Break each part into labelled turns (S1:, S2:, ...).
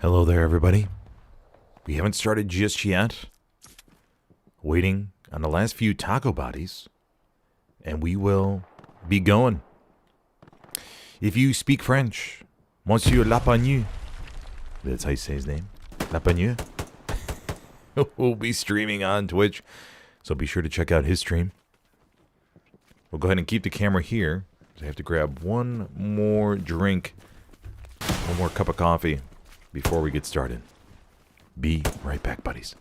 S1: Hello there, everybody. We haven't started just yet. Waiting on the last few taco bodies, and we will be going. If you speak French, Monsieur Lapagnu, that's how you say his name, Lapagnu, will be streaming on Twitch, so be sure to check out his stream. We'll go ahead and keep the camera here. I have to grab one more drink, one more cup of coffee before we get started. Be right back, buddies.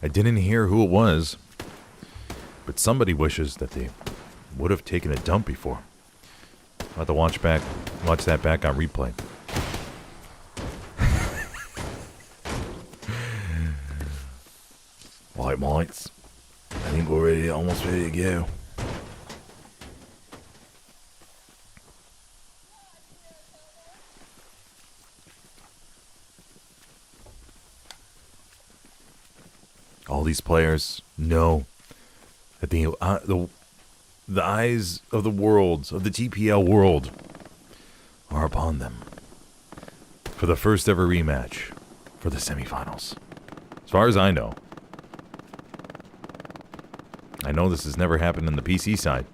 S1: I didn't hear who it was, but somebody wishes that they would have taken a dump before. I'll have to watch that back on replay. Right, mates. I think we're almost ready to go. All these players know that the eyes of the world, of the TPL world, are upon them for the first ever rematch for the semifinals. As far as I know this has never happened on the PC side.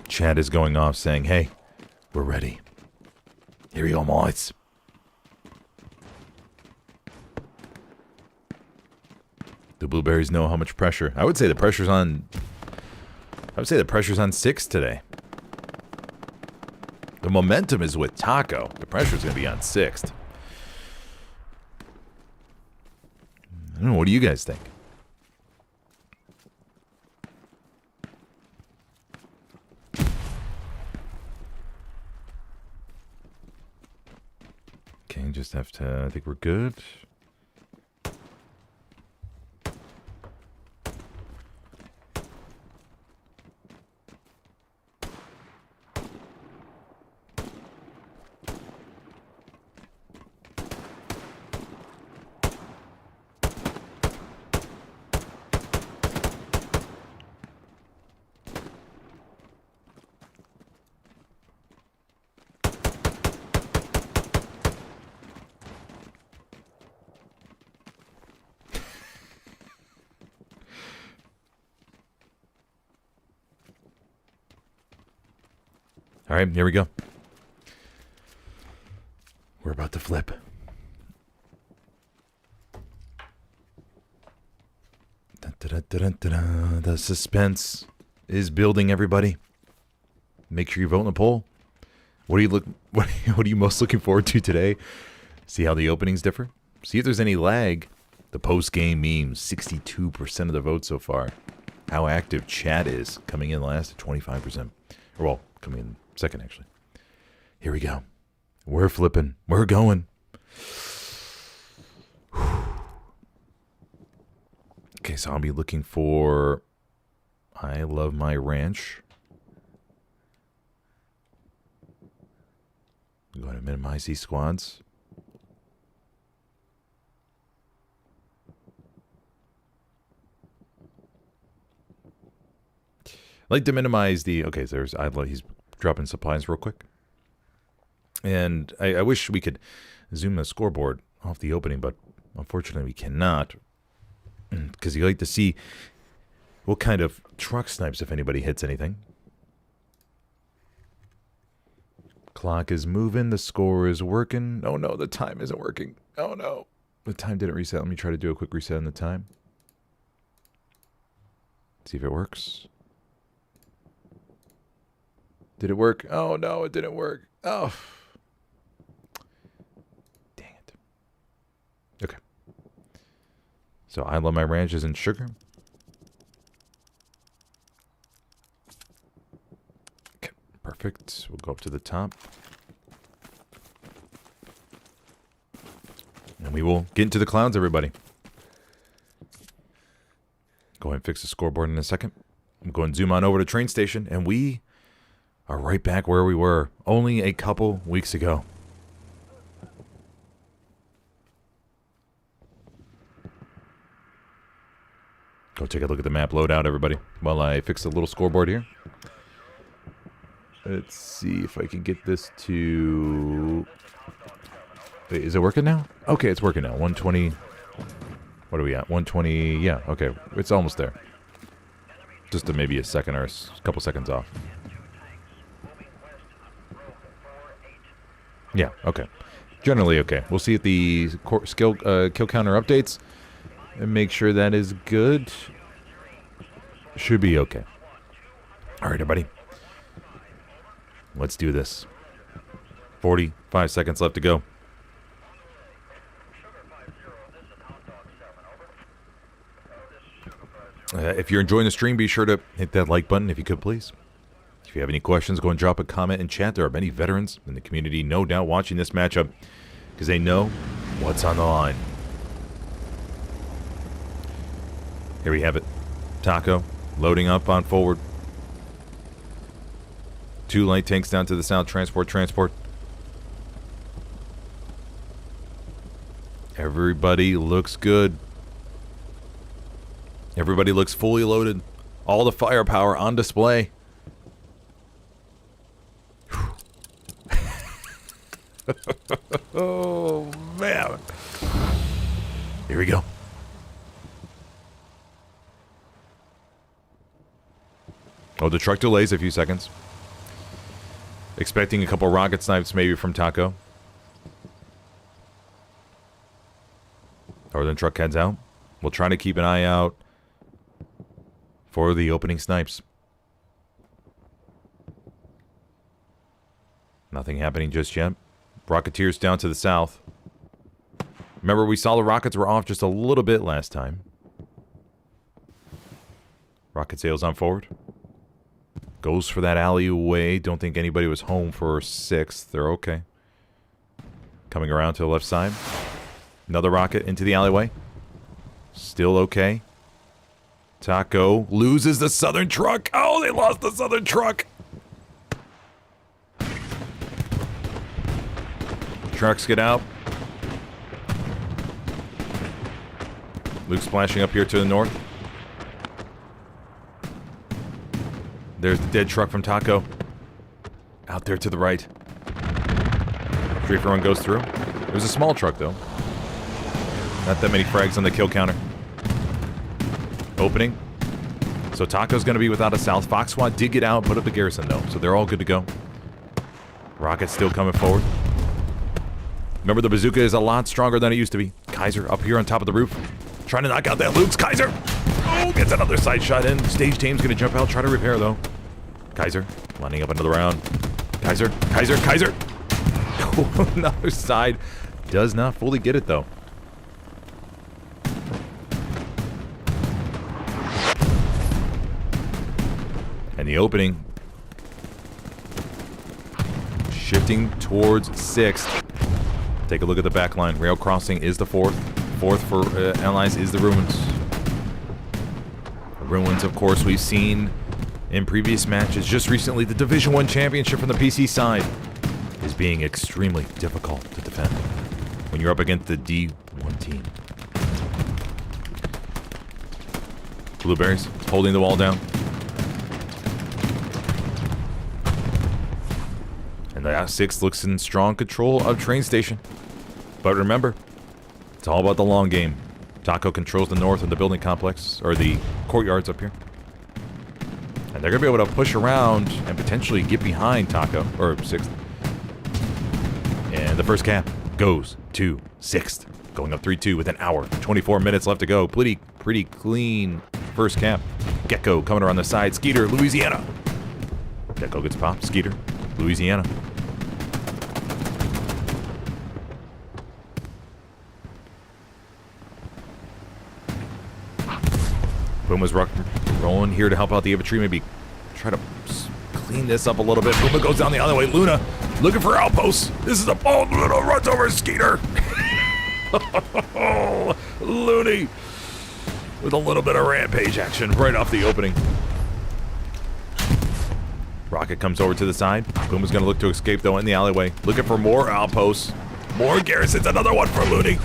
S1: Chat is going off saying, hey, we're ready. Here we go, mates. The blueberries know how much pressure. I would say the pressure's on 6 today. The momentum is with Taco. The pressure's going to be on 6th. I don't know. What do you guys think? Okay, just have to... I think we're good. All right, here we go. We're about to flip. Dun, dun, dun, dun, dun, dun. The suspense is building, everybody. Make sure you vote in the poll. What are you most looking forward to today? See how the openings differ? See if there's any lag. The post-game memes, 62% of the vote so far. How active chat is, coming in last at 25%. Or, well, coming in second, actually. Here we go. We're flipping. We're going. Okay, so I'll be looking for I Love My Ranch. I'm going to minimize these squads. I like to minimize the... Okay, so there's... He's dropping supplies real quick. And I wish we could zoom the scoreboard off the opening, but unfortunately we cannot. Because you like to see what kind of truck snipes, if anybody hits anything. Clock is moving. The score is working. Oh no, the time isn't working. Oh no. The time didn't reset. Let me try to do a quick reset on the time. See if it works. Did it work? Oh no, it didn't work. Oh. Dang it. Okay. So I Love My Ranch is in sugar. Okay, perfect. We'll go up to the top. And we will get into the clouds, everybody. Go ahead and fix the scoreboard in a second. I'm going to zoom on over to train station, and we are right back where we were only a couple weeks ago. Go take a look at the map loadout, everybody, while I fix the little scoreboard here. Let's see if I can get this to... Wait, is it working now? Okay, it's working now. 120... What are we at? 120... Yeah, okay. It's almost there. Just maybe a second or a couple seconds off. Yeah, okay. Generally okay. We'll see if the kill counter updates and make sure that is good. Should be okay. All right, everybody. Let's do this. 45 seconds left to go. If you're enjoying the stream, be sure to hit that like button if you could, please. If you have any questions, go and drop a comment in chat. There are many veterans in the community, no doubt, watching this matchup because they know what's on the line. Here we have it. Taco loading up on forward. 2 light tanks down to the south. Transport. Everybody looks good. Everybody looks fully loaded. All the firepower on display. Oh, man. Here we go. Oh, the truck delays a few seconds. Expecting a couple rocket snipes maybe from Taco. Northern truck heads out. We'll try to keep an eye out for the opening snipes. Nothing happening just yet. Rocketeers down to the south. Remember, we saw the rockets were off just a little bit last time. Rocket sails on forward. Goes for that alleyway. Don't think anybody was home for 6th. They're okay. Coming around to the left side. Another rocket into the alleyway. Still okay. Taco loses the southern truck. Oh, they lost the southern truck. Trucks get out. Luke splashing up here to the north. There's the dead truck from Taco. Out there to the right. Strafer one goes through. It was a small truck, though. Not that many frags on the kill counter. Opening. So Taco's going to be without a south. Fox SWAT did get out, put up the garrison, though. So they're all good to go. Rocket's still coming forward. Remember, the bazooka is a lot stronger than it used to be. Kaiser up here on top of the roof. Trying to knock out that Luke's. Kaiser! Oh, gets another side shot in. Stage Tame's going to jump out, try to repair, though. Kaiser lining up another round. Kaiser! Kaiser! Kaiser! Oh, another side. Does not fully get it, though. And the opening. Shifting towards 6th. Take a look at the back line. Rail crossing is the 4th. 4th for Allies is the Ruins. The Ruins, of course, we've seen in previous matches. Just recently, the Division 1 championship from the PC side is being extremely difficult to defend when you're up against the D1 team. Blueberries holding the wall down. And the 6th looks in strong control of train station. But remember, it's all about the long game. Taco controls the north of the building complex, or the courtyards up here. And they're going to be able to push around and potentially get behind Taco, or 6th. And the first cap goes to 6th. Going up 3-2 with an hour, 24 minutes left to go. Pretty clean first cap. Gecko coming around the side. Skeeter, Louisiana. Gecko gets popped. Skeeter, Louisiana. Boom was rolling here to help out the infantry. Maybe try to clean this up a little bit. Boom goes down the other way. Luna looking for outposts. This is a bold Luna runs over Skeeter. Looney with a little bit of rampage action right off the opening. Rocket comes over to the side. Boom is going to look to escape, though, in the alleyway. Looking for more outposts. More garrisons. Another one for Looney.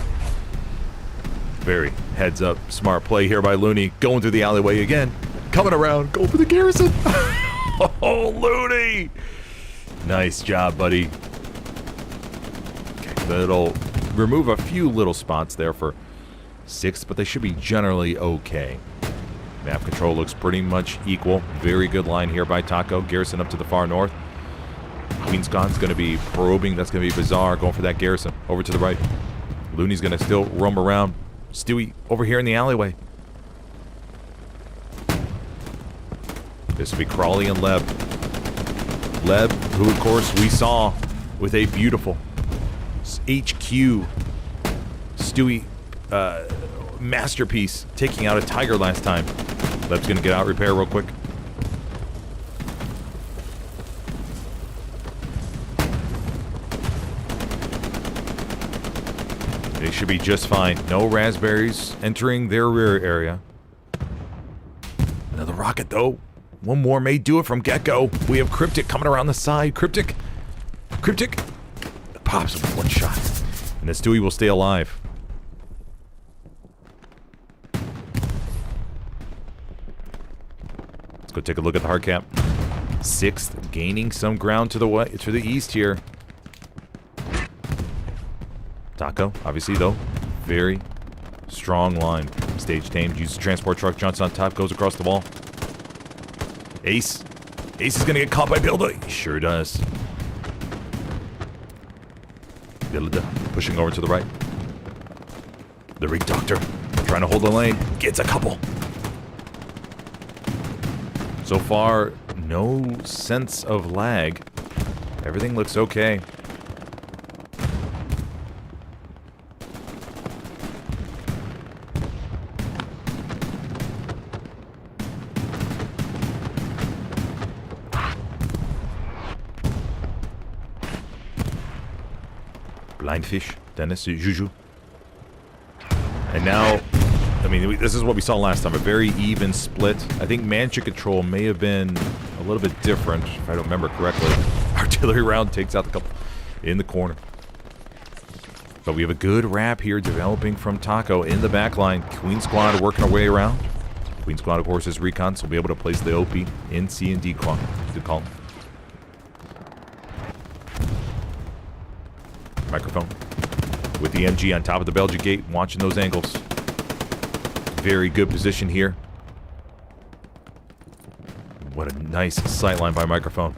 S1: Very heads up, smart play here by Looney. Going through the alleyway again. Coming around. Go for the garrison. Oh, Looney. Nice job, buddy. Okay, that'll remove a few little spots there for 6th, but they should be generally okay. Map control looks pretty much equal. Very good line here by Taco. Garrison up to the far north. Queenscon's going to be probing. That's going to be bizarre. Going for that garrison. Over to the right. Looney's going to still roam around. Stewie over here in the alleyway. This will be Crawley and Leb. Leb, who of course we saw with a beautiful HQ Stewie masterpiece taking out a tiger last time. Leb's gonna get out, repair real quick. They should be just fine. No raspberries entering their rear area. Another rocket, though. One more may do it from Gecko. We have Cryptic coming around the side. Cryptic. Pops with one shot. And this Stewie will stay alive. Let's go take a look at the hard cap. 6th gaining some ground to the east here. Taco, obviously, though, very strong line. Stage tamed, uses transport truck, jumps on top, goes across the wall. Ace is going to get caught by Bilda. He sure does. Bilda pushing over to the right. The Rig Doctor trying to hold the lane. Gets a couple. So far, no sense of lag Everything looks okay. Blindfish, Dennis, Juju. And now, I mean, this is what we saw last time, a very even split. I think mansion control may have been a little bit different, if I don't remember correctly. Artillery round takes out the couple in the corner. But we have a good wrap here developing from Taco in the back line. Queen Squad working our way around. Queen Squad, of course, is recon, so we'll be able to place the OP in C and D column. Microphone with the MG on top of the Belgian gate, watching those angles. Very good position here. What a nice sight line by microphone.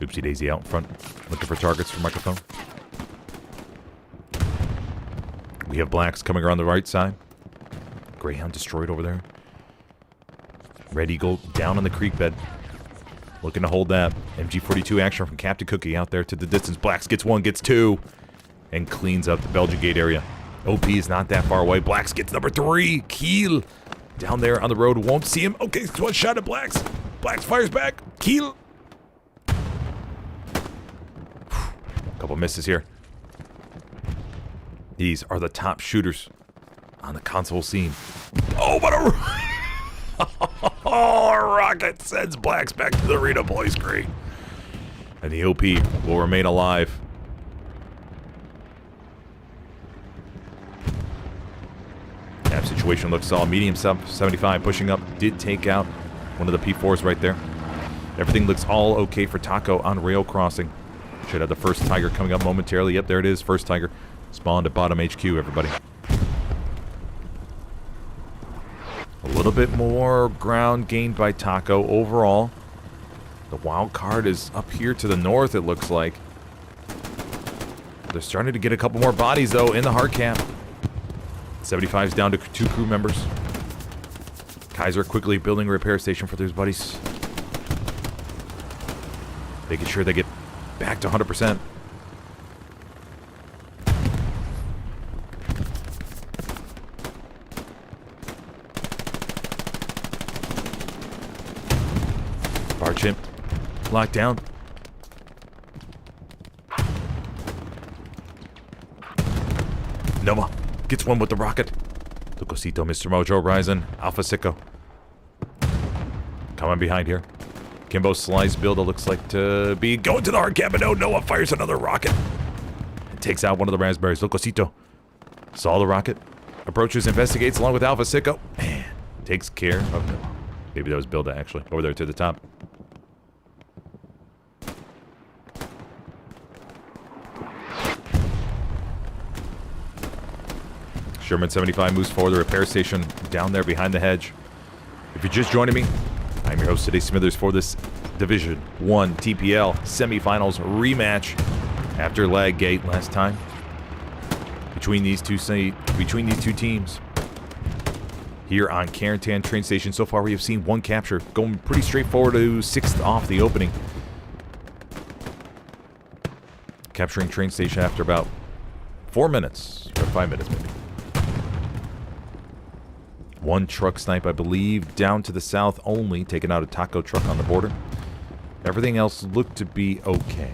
S1: Oopsie daisy out in front, looking for targets for microphone. We have blacks coming around the right side. Greyhound destroyed over there. Red Eagle down on the creek bed. Looking to hold that. MG42 action from Captain Cookie out there to the distance. Blacks gets one, gets two. And cleans up the Belgian gate area. OP is not that far away. Blacks gets number 3. Keel. Down there on the road. Won't see him. Okay, one shot at Blacks. Blacks fires back. Keel. Couple misses here. These are the top shooters on the console scene. Oh, what a... Oh, rocket sends Blacks back to the redeploy screen. And the OP will remain alive. That situation looks solid. Medium sub 75 pushing up. Did take out one of the P4s right there. Everything looks all okay for Taco on rail crossing. Should have the first Tiger coming up momentarily. Yep, there it is. First Tiger. Spawned at bottom HQ, everybody. A little bit more ground gained by Taco overall. The wild card is up here to the north, it looks like. They're starting to get a couple more bodies, though, in the hard cap. 75's down to 2 crew members. Kaiser quickly building a repair station for his buddies. Making sure they get back to 100%. Bar chimp. Locked down. Noma gets one with the rocket. Lucosito, Mr. Mojo, Ryzen, Alpha Sicko. Coming behind here. Kimbo slice build, it looks like to be going to the hard cap, but no, Noah fires another rocket. It takes out one of the raspberries. Lucosito saw the rocket. Approaches, investigates along with Alpha Sicko. Man, takes care of Noah. Maybe that was Builda, actually. Over there to the top. Sherman 75 moves forward, the repair station down there behind the hedge. If you're just joining me, I'm your host today, Smithers, for this Division 1 TPL semifinals rematch after lag gate last time between these two teams. Here on Carentan train station, so far we have seen one capture, going pretty straightforward to 6th off the opening. Capturing train station after about 4 minutes, or 5 minutes maybe. One truck snipe, I believe, down to the south only, taking out a taco truck on the border. Everything else looked to be okay.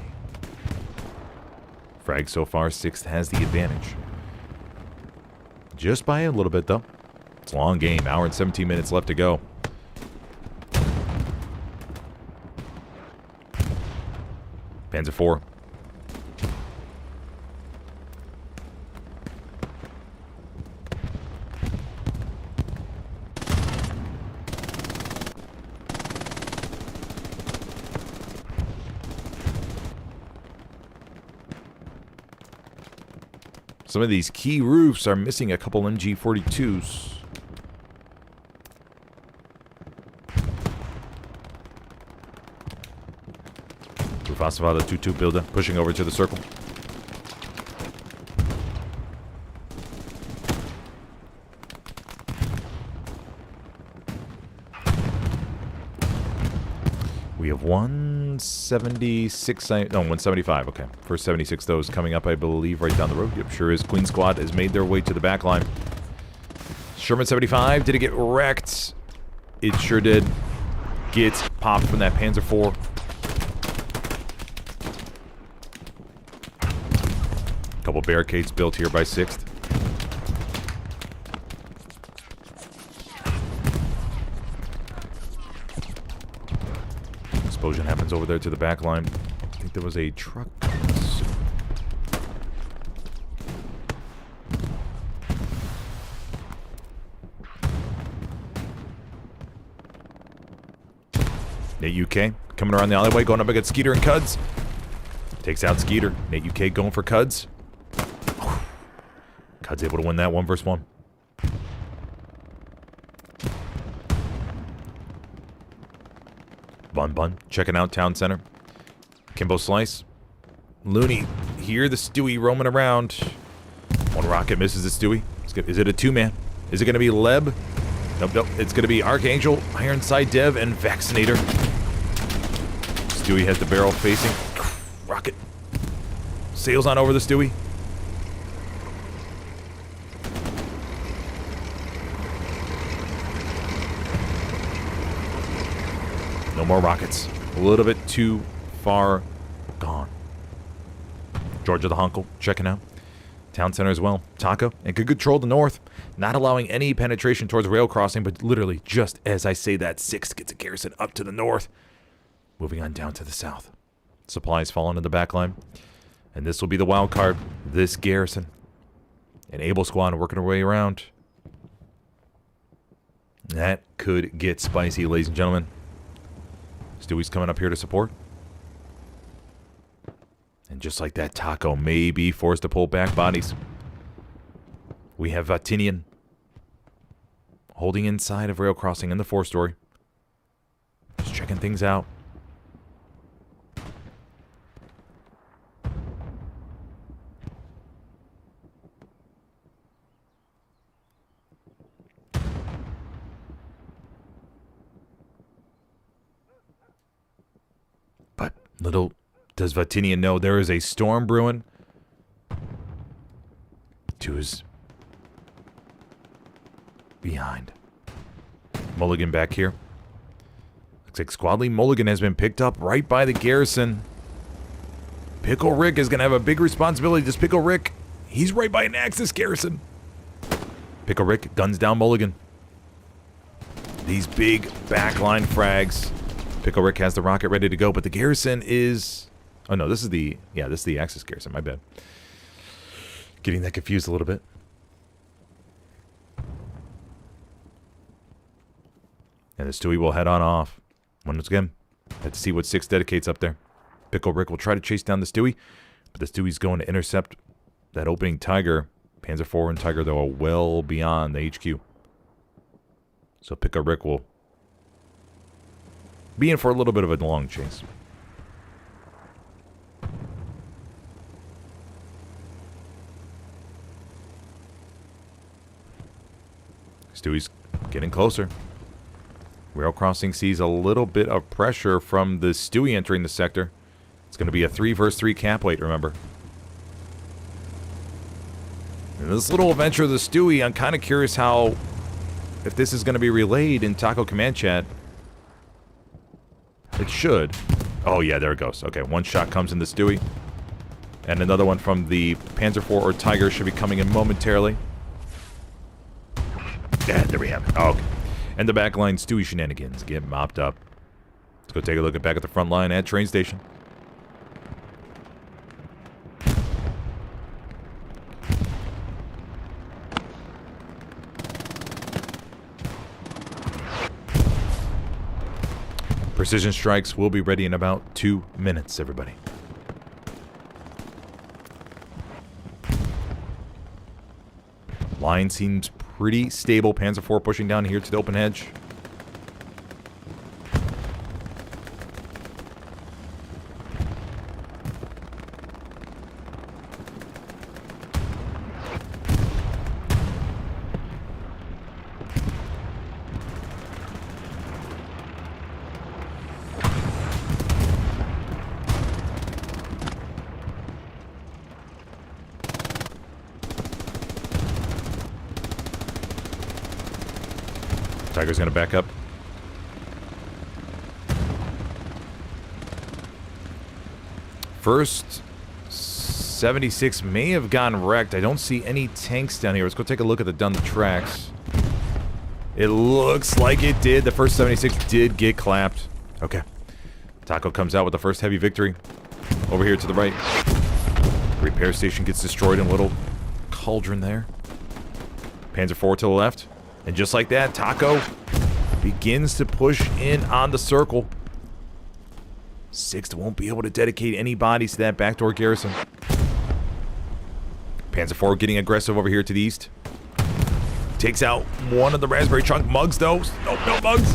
S1: Frag so far, 6th has the advantage. Just by a little bit, though. It's a long game, hour and 17 minutes left to go. Panzer IV. Some of these key roofs are missing a couple MG42s. Rufasava, the 2-2 builder, pushing over to the circle. We have 176, no, 175, okay. First 76 those coming up, I believe, right down the road. Yep, sure is. Queen Squad has made their way to the back line. Sherman 75, did it get wrecked? It sure did. Gets popped from that Panzer IV. Couple barricades built here by 6th. Explosion happens over there to the back line. I think there was a truck. Nate UK coming around the alleyway, going up against Skeeter and Cuds. Takes out Skeeter. Nate UK going for Cuds. Cuds able to win that 1 versus 1. Bun checking out Town Center. Kimbo Slice. Looney here, the Stewie roaming around. One rocket misses the Stewie. Is it a 2-man? Is it going to be Leb? Nope. It's going to be Archangel, Ironside Dev, and Vaccinator. Stewie has the barrel facing. Rocket. Sails on over the Stewie. No more rockets. A little bit too far gone. Georgia the Hunkle checking out. Town Center as well. Taco and can control the north. Not allowing any penetration towards rail crossing, but literally just as I say that, 6th gets a garrison up to the north. Moving on down to the south. Supplies fall into the back line. And this will be the wild card. This garrison. An able squad working their way around. That could get spicy, ladies and gentlemen. Stewie's coming up here to support. And just like that, Taco may be forced to pull back bodies. We have Vatinian holding inside of rail crossing in the 4-story. Just checking things out. But little does Vatinian know there is a storm brewing to his behind. Mulligan back here. Looks like Squad Lead Mulligan has been picked up right by the garrison. Pickle Rick is going to have a big responsibility. This Pickle Rick, he's right by an Axis garrison. Pickle Rick guns down Mulligan. These big backline frags. Pickle Rick has the rocket ready to go, but the garrison is... Oh no, this is the Axis garrison, my bad. Getting that confused a little bit. And the Stewie will head on off. Once again, let's see what 6 dedicates up there. Pickle Rick will try to chase down the Stewie, but the Stewie's going to intercept that opening Tiger. Panzer IV and Tiger, though, are well beyond the HQ. So Pickle Rick will be in for a little bit of a long chase. Stewie's getting closer. Rail crossing sees a little bit of pressure from the Stewie entering the sector. It's going to be a 3 versus 3 cap weight, remember. And this little adventure of the Stewie, I'm kind of curious how, if this is going to be relayed in Taco Command Chat. It should. Oh yeah, there it goes. Okay, 1 shot comes in the Stewie. And another one from the Panzer IV or Tiger should be coming in momentarily. Yeah, there we have it. Oh, okay. And the backline Stewie shenanigans get mopped up. Let's go take a look back at the front line at train station. Precision strikes will be ready in about 2 minutes, everybody. Line seems pretty stable. Panzer IV pushing down here to the open edge. Tiger's going to back up. First 76 may have gotten wrecked. I don't see any tanks down here. Let's go take a look at the tracks. It looks like it did. The first 76 did get clapped. Okay. Taco comes out with the first heavy victory. Over here to the right. Repair station gets destroyed in a little cauldron there. Panzer IV to the left. And just like that, Taco begins to push in on the circle. 6th won't be able to dedicate any bodies to that backdoor garrison. Panzer IV getting aggressive over here to the east. Takes out one of the raspberry chunk. Mugs, though. Nope, no Mugs.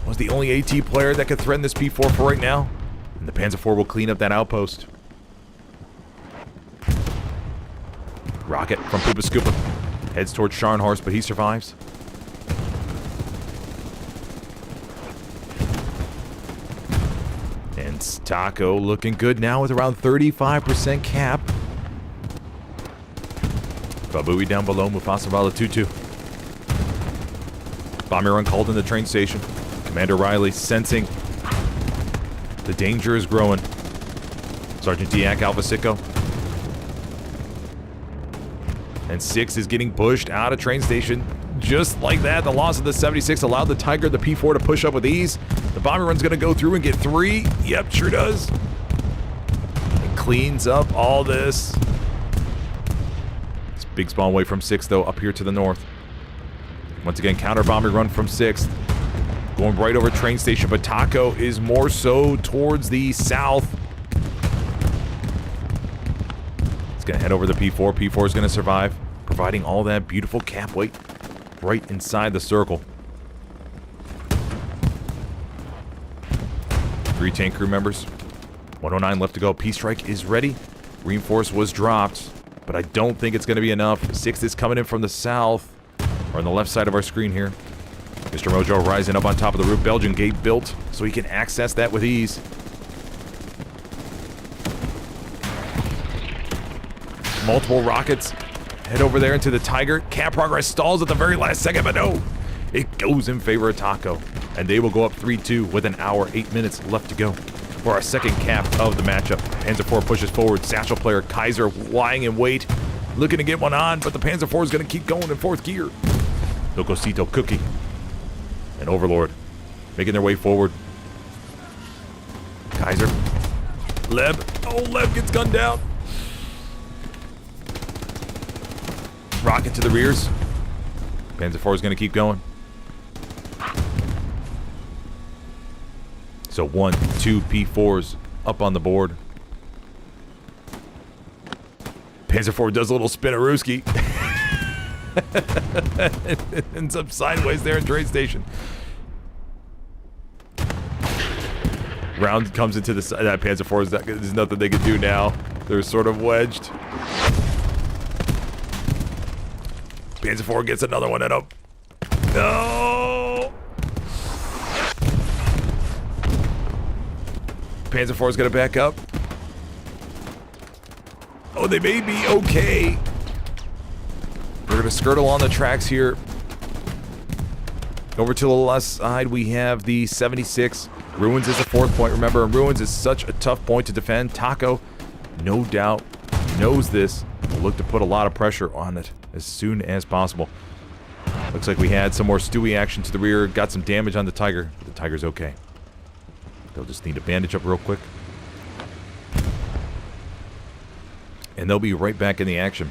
S1: Was the only AT player that could threaten this P4 for right now. And the Panzer IV will clean up that outpost. Rocket from Poopa Scoopa. Heads towards Scharnhorst, but he survives. And Taco looking good now with around 35% cap. Babui down below, Mufasa Vala 2-2. Bomber run called in the train station. Commander Riley sensing the danger is growing. Sergeant Diak Alpha Sicko. And 6 is getting pushed out of train station. Just like that, the loss of the 76 allowed the Tiger, the P4, to push up with ease. The bomber run's going to go through and get 3. Yep, sure does. It cleans up all this. It's big spawn away from 6, though, up here to the north. Once again, counter bomber run from 6. Going right over train station, but Taco is more so towards the south. It's going to head over the P4. P4 is going to survive, providing all that beautiful cap weight right inside the circle. 3 tank crew members. 109 left to go. P-Strike is ready. Reinforce was dropped, but I don't think it's going to be enough. 6 is coming in from the south, or on the left side of our screen here. Mr. Mojo rising up on top of the roof. Belgian gate built so he can access that with ease. Multiple rockets head over there into the Tiger. Cap progress stalls at the very last second, but no, it goes in favor of Taco. And they will go up 3-2 with 1 hour, 8 minutes left to go for our second cap of the matchup. Panzer IV pushes forward. Satchel player Kaiser lying in wait, looking to get one on, but the Panzer IV is going to keep going in 4th gear. Locosito Cookie and Overlord making their way forward. Kaiser. Leb. Oh, Leb gets gunned down. Rocket to the rears. Panzer IV is going to keep going. So 1, 2 P4s up on the board. Panzer IV does a little spinarooski. Ends up sideways there in train station. Round comes into the side. That Panzer IV, there's nothing they can do now. They're sort of wedged. Panzer IV gets another one at him. No! Panzer IV is going to back up. Oh, they may be okay. We're going to skirt along the tracks here. Over to the left side, we have the 76. Ruins is the 4th point. Remember, Ruins is such a tough point to defend. Taco, no doubt, knows this. Will look to put a lot of pressure on it as soon as possible. Looks like we had some more Stewie action to the rear. Got some damage on the Tiger. The Tiger's okay. They'll just need to bandage up real quick. And they'll be right back in the action.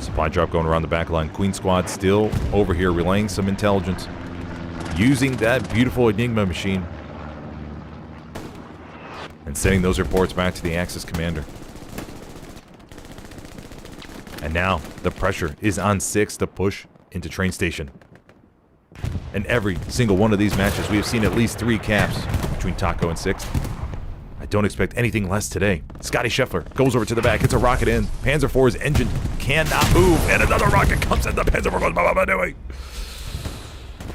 S1: Supply drop going around the back line. Queen Squad still over here relaying some intelligence. Using that beautiful Enigma machine. And sending those reports back to the Axis commander. And now the pressure is on 6 to push into train station. In every single one of these matches, we have seen at least 3 caps between Taco and 6. I don't expect anything less today. Scotty Scheffler goes over to the back, hits a rocket in. Panzer IV's engine cannot move, and another rocket comes in. The Panzer IV goes, blah, blah, blah, anyway.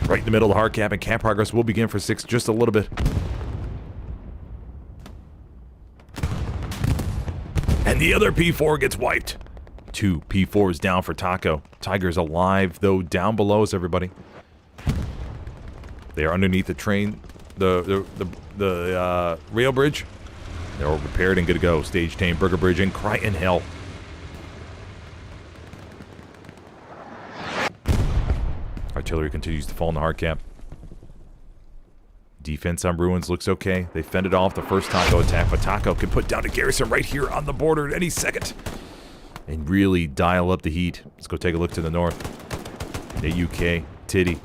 S1: Right in the middle of the hard cap, and cap progress will begin for 6 just a little bit. And the other P4 gets wiped. 2 P4s down for Taco. Tiger's alive, though, down below us, everybody. They are underneath the train, the rail bridge. They're all repaired and good to go. Stage Tame, Burger Bridge, and Crichton Hill. Artillery continues to fall in the hard cap. Defense on Ruins looks okay. They fended off the first Taco attack, but Taco can put down a garrison right here on the border at any second. And really dial up the heat. Let's go take a look to the north. The UK, Titty,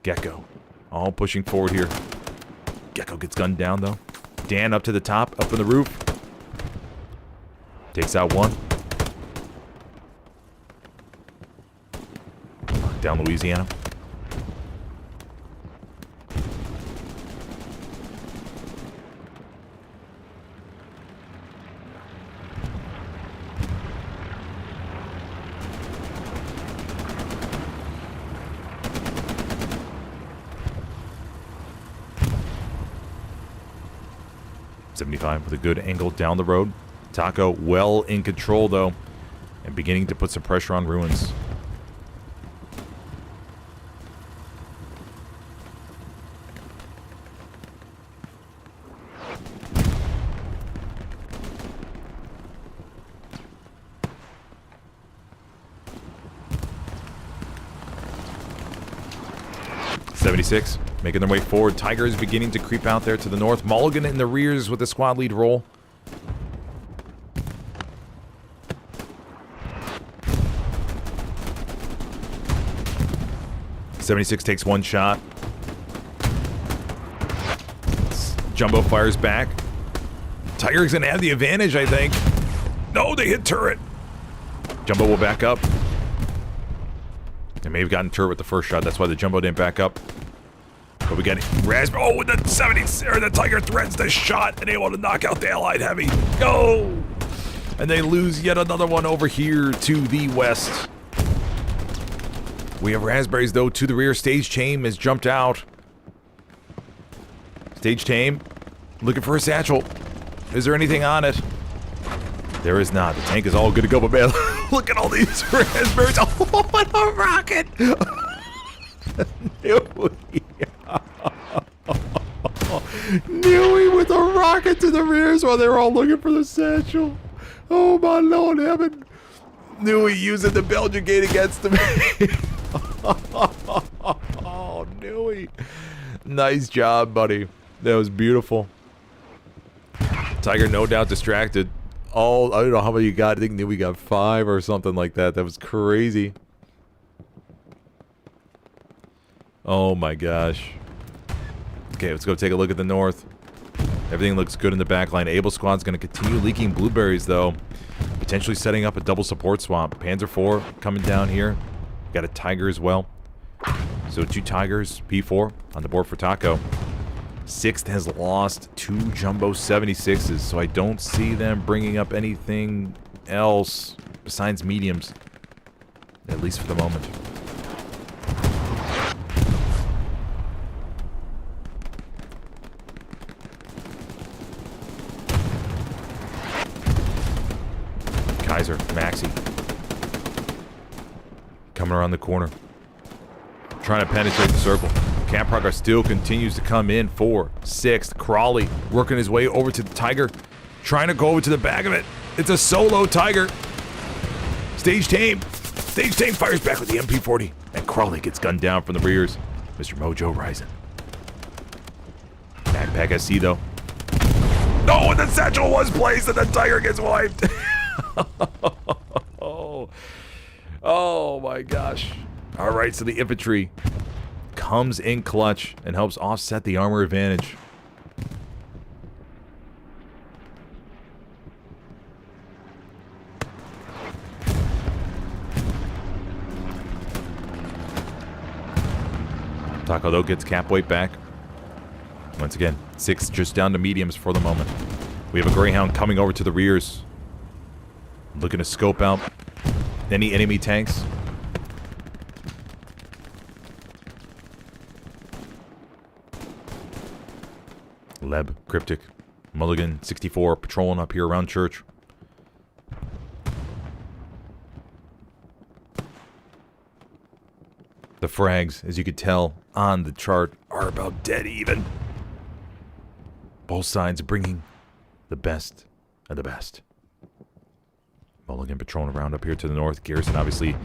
S1: Gecko. All pushing forward here. Gecko gets gunned down, though. Dan up to the top, up in the roof. Takes out one. Down Louisiana. .75 with a good angle down the road. Taco well in control, though, and beginning to put some pressure on Ruins. .76 making their way forward. Tiger is beginning to creep out there to the north. Mulligan in the rears with the squad lead roll. .76 takes one shot. Jumbo fires back. Tiger's gonna have the advantage, I think. No, they hit turret. Jumbo will back up. They may have gotten turret with the first shot. That's why the Jumbo didn't back up. But we got Raspberry. Oh, and the 70 or the Tiger threads the shot and able to knock out the Allied heavy. Go! And they lose yet another one over here to the west. We have Raspberries, though, to the rear. Stage Tame has jumped out. Stage Tame looking for a satchel. Is there anything on it? There is not. The tank is all good to go, but man, look at all these Raspberries. Oh, what a rocket! Newey with a rocket to the rears while they were all looking for the satchel. Oh my Lord heaven. Newey using the Belgian gate against him. Oh, Newey. Nice job, buddy. That was beautiful. Tiger no doubt distracted. Oh, I don't know how many you got. I think Newey got 5 or something like that. That was crazy. Oh my gosh. Okay, let's go take a look at the north. Everything looks good in the back line. Able Squad's going to continue leaking blueberries, though. Potentially setting up a double support swamp. Panzer IV coming down here. Got a Tiger as well. So 2 Tigers, P4 on the board for Taco. 6th has lost 2 Jumbo 76s, so I don't see them bringing up anything else besides mediums. At least for the moment. Kaiser, Maxi. Coming around the corner. Trying to penetrate the circle. Camp progress still continues to come in for 6th. Crawley working his way over to the Tiger. Trying to go over to the back of it. It's a solo Tiger. Stage Tame. Stage Tame fires back with the MP40. And Crawley gets gunned down from the rears. Mr. Mojo rising. Backpack SC though. No, and the satchel was placed and the Tiger gets wiped. Oh my gosh. Alright, so the infantry comes in clutch and helps offset the armor advantage. Taco though gets cap weight back. Once again, 6 just down to mediums for the moment. We have a Greyhound coming over to the rears. Looking to scope out any enemy tanks. Leb, Cryptic, Mulligan, 64, patrolling up here around church. The frags, as you could tell on the chart, are about dead even. Both sides bringing the best of the best. Mulligan patrolling around up here to the north. Garrison obviously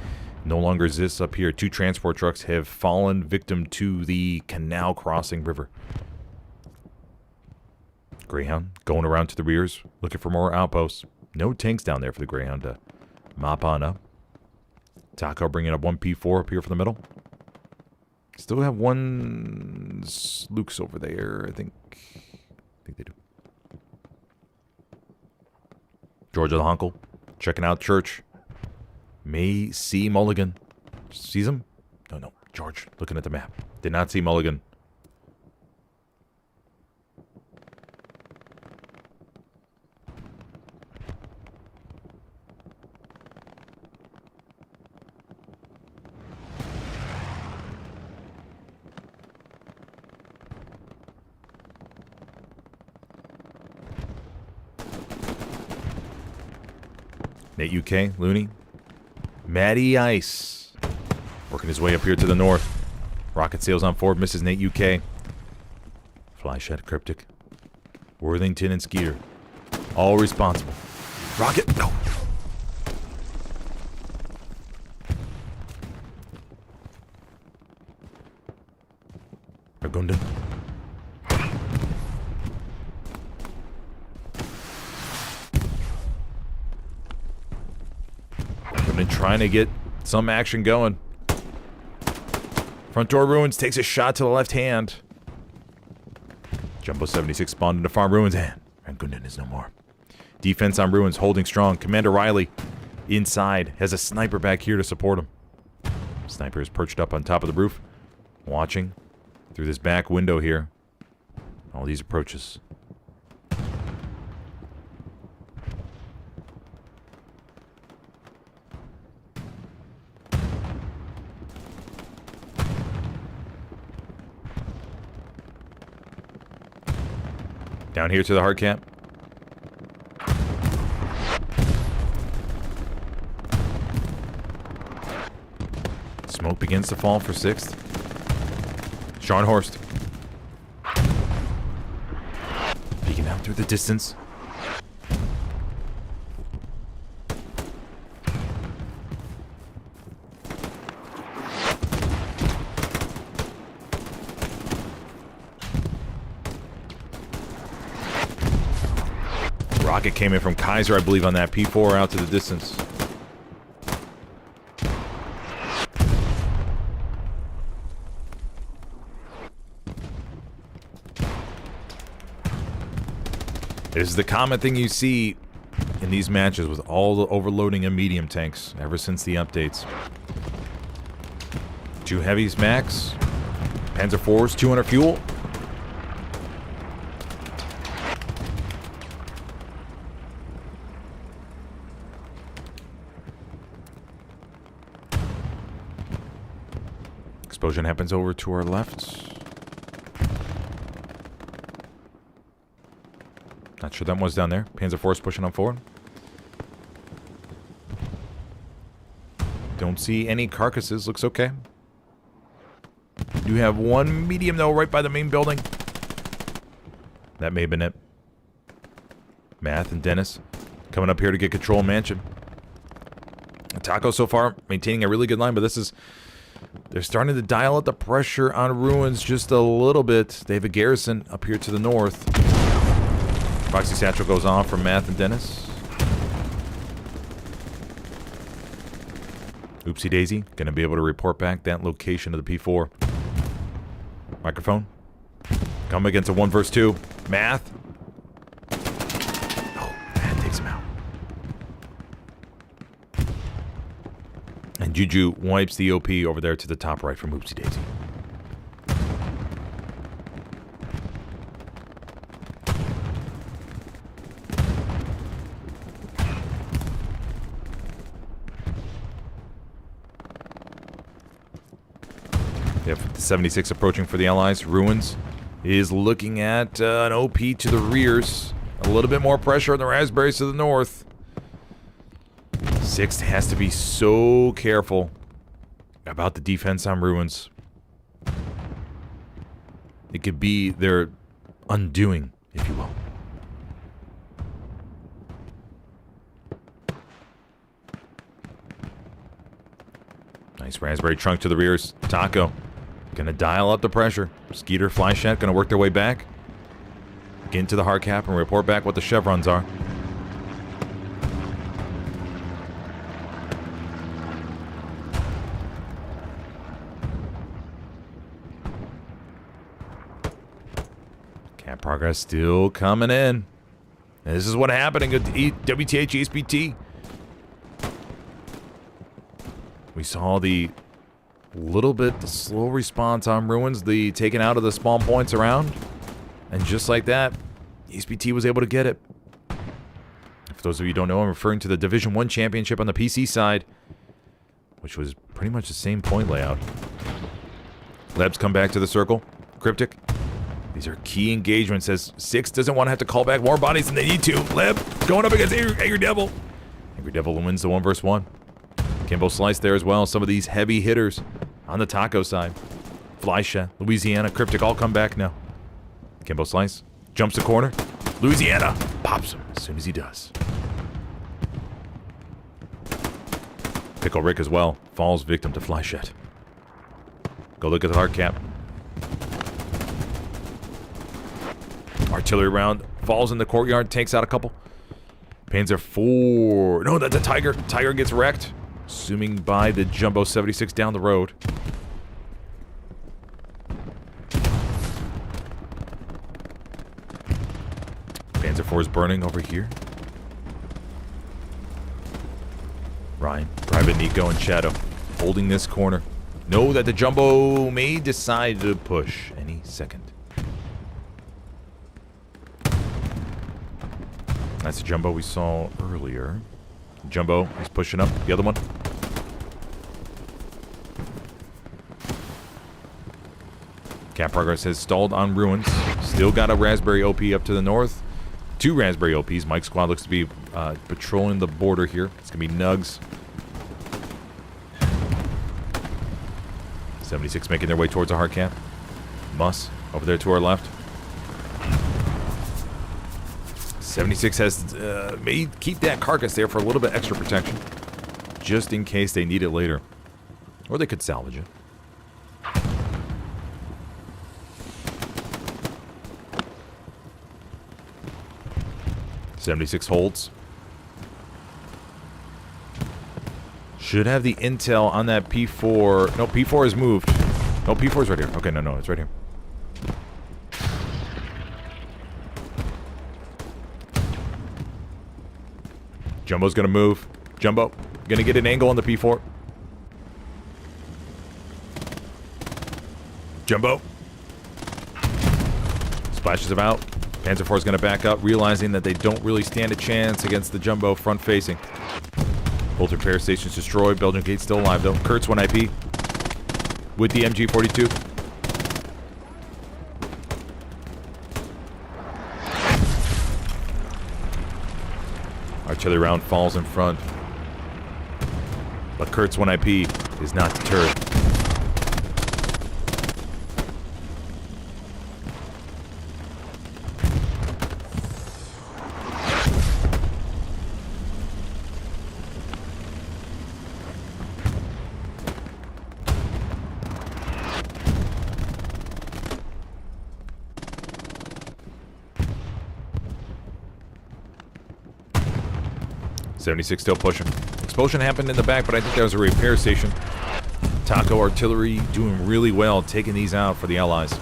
S1: no longer exists up here. 2 transport trucks have fallen victim to the canal crossing river. Greyhound going around to the rears, looking for more outposts. No tanks down there for the Greyhound to mop on up. Taco bringing up 1 P4 up here for the middle. Still have 1 Luke's over there, I think they do. Georgia the Hunkle checking out Church. May see Mulligan. Sees him? No. George looking at the map. Did not see Mulligan. Nate UK, Looney. Matty Ice. Working his way up here to the north. Rocket sails on forward, misses Nate UK. Flyshed, Cryptic. Worthington and Skeeter. All responsible. Rocket, no. Burgundy. Trying to get some action going. Front door ruins takes a shot to the left hand. Jumbo 76 spawned into farm ruins and Rangunden is no more. Defense on ruins holding strong. Commander Riley inside has a sniper back here to support him. Sniper is perched up on top of the roof, watching through this back window here. All these approaches. Down here to the hard cap. Smoke begins to fall for 6th. Sean Horst. Peeking out through the distance. Rocket came in from Kaiser, I believe, on that P4 out to the distance. This is the common thing you see in these matches with all the overloading of medium tanks ever since the updates. 2 heavies max, Panzer IVs, 200 fuel. Explosion happens over to our left. Not sure that one's down there. Panzer IV pushing on forward. Don't see any carcasses. Looks okay. Do have 1 medium, though, right by the main building. That may have been it. Math and Dennis coming up here to get control of Mansion. Taco so far maintaining a really good line, but this is... They're starting to dial up the pressure on ruins just a little bit. They have a garrison up here to the north. Proxy Satchel goes on from Math and Dennis. Oopsie Daisy, going to be able to report back that location of the P4. Microphone. Come against a 1 versus 2. Math. Oh, Math takes him out. And Juju wipes the OP over there to the top right from Oopsie Daisy. Yep, the 76 approaching for the Allies. Ruins is looking at an OP to the rears. A little bit more pressure on the Raspberries to the north. 6th has to be so careful. about the defense on Ruins. It could be their undoing, if you will. Nice raspberry trunk to the rears. Taco gonna dial up the pressure. Skeeter, Flyshat gonna work their way back. Get into the hard cap and report back what the chevrons are. Cap progress still coming in. And this is what happened at WTH ESPT. We saw the slow response on Ruins, the taking out of the spawn points around. And just like that, ESPT was able to get it. For those of you who don't know, I'm referring to the Division 1 Championship on the PC side, which was pretty much the same point layout. Lebs come back to the circle. Cryptic. These are key engagements as 6 doesn't want to have to call back more bodies than they need to. Leb going up against Angry Devil. Angry Devil wins the 1 versus 1. Kimbo Slice there as well. Some of these heavy hitters on the Taco side. Flyshat, Louisiana, Cryptic all come back now. Kimbo Slice jumps the corner. Louisiana pops him as soon as he does. Pickle Rick as well. Falls victim to Flyshat. Go look at the hard cap. Artillery round falls in the courtyard, takes out a couple. Panzer 4. No, that's a Tiger. Tiger gets wrecked. Assuming by the Jumbo 76 down the road. Panzer 4 is burning over here. Ryan, Private Nico, and Shadow holding this corner. Know that the Jumbo may decide to push any second. That's the Jumbo we saw earlier. Jumbo is pushing up. The other one. Cap progress has stalled on Ruins. Still got a Raspberry OP up to the north. 2 Raspberry OPs. Mike's squad looks to be patrolling the border here. It's going to be Nugs. 76 making their way towards a hard cap. Muss over there to our left. 76 has may keep that carcass there for a little bit extra protection, just in case they need it later, or they could salvage it. .76 holds. Should have the intel on that P4. No, P4 has moved. No, P4 is right here. Okay, no, it's right here. Jumbo's gonna move. Jumbo, gonna get an angle on the P4. Jumbo. Splashes him out. Panzer 4 is gonna back up, realizing that they don't really stand a chance against the Jumbo front facing. Both repair stations destroyed. Belgian Gate still alive though. Kurtz 1 IP. With the MG42. Artillery round falls in front. But Kurtz 1 IP is not deterred. .76 still pushing. Explosion happened in the back, but I think that was a repair station. Taco artillery doing really well, taking these out for the Allies.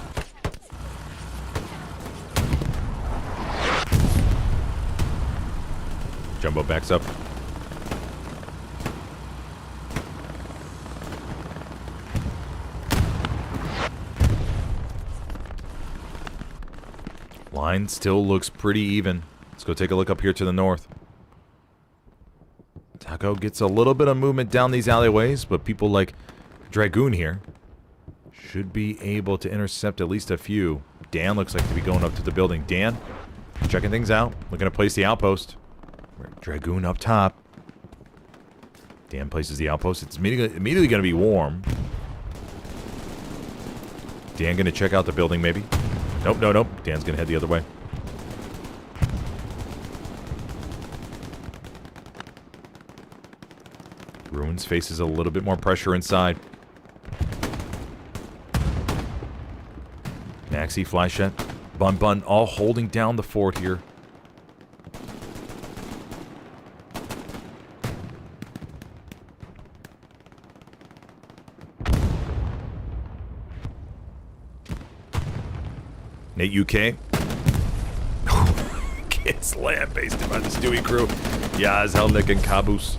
S1: Jumbo backs up. Line still looks pretty even. Let's go take a look up here to the north. Taco gets a little bit of movement down these alleyways, but people like Dragoon here should be able to intercept at least a few. Dan looks like to be going up to the building. Dan, checking things out. Looking to place the outpost. Dragoon up top. Dan places the outpost. It's immediately going to be warm. Dan going to check out the building, maybe. Nope. Dan's going to head the other way. Ruins faces a little bit more pressure inside. Maxi, Flyshet, Bun, all holding down the fort here. Nate UK. Gets lambasted by the Stewie crew. Yaz, Helnick, and Caboose.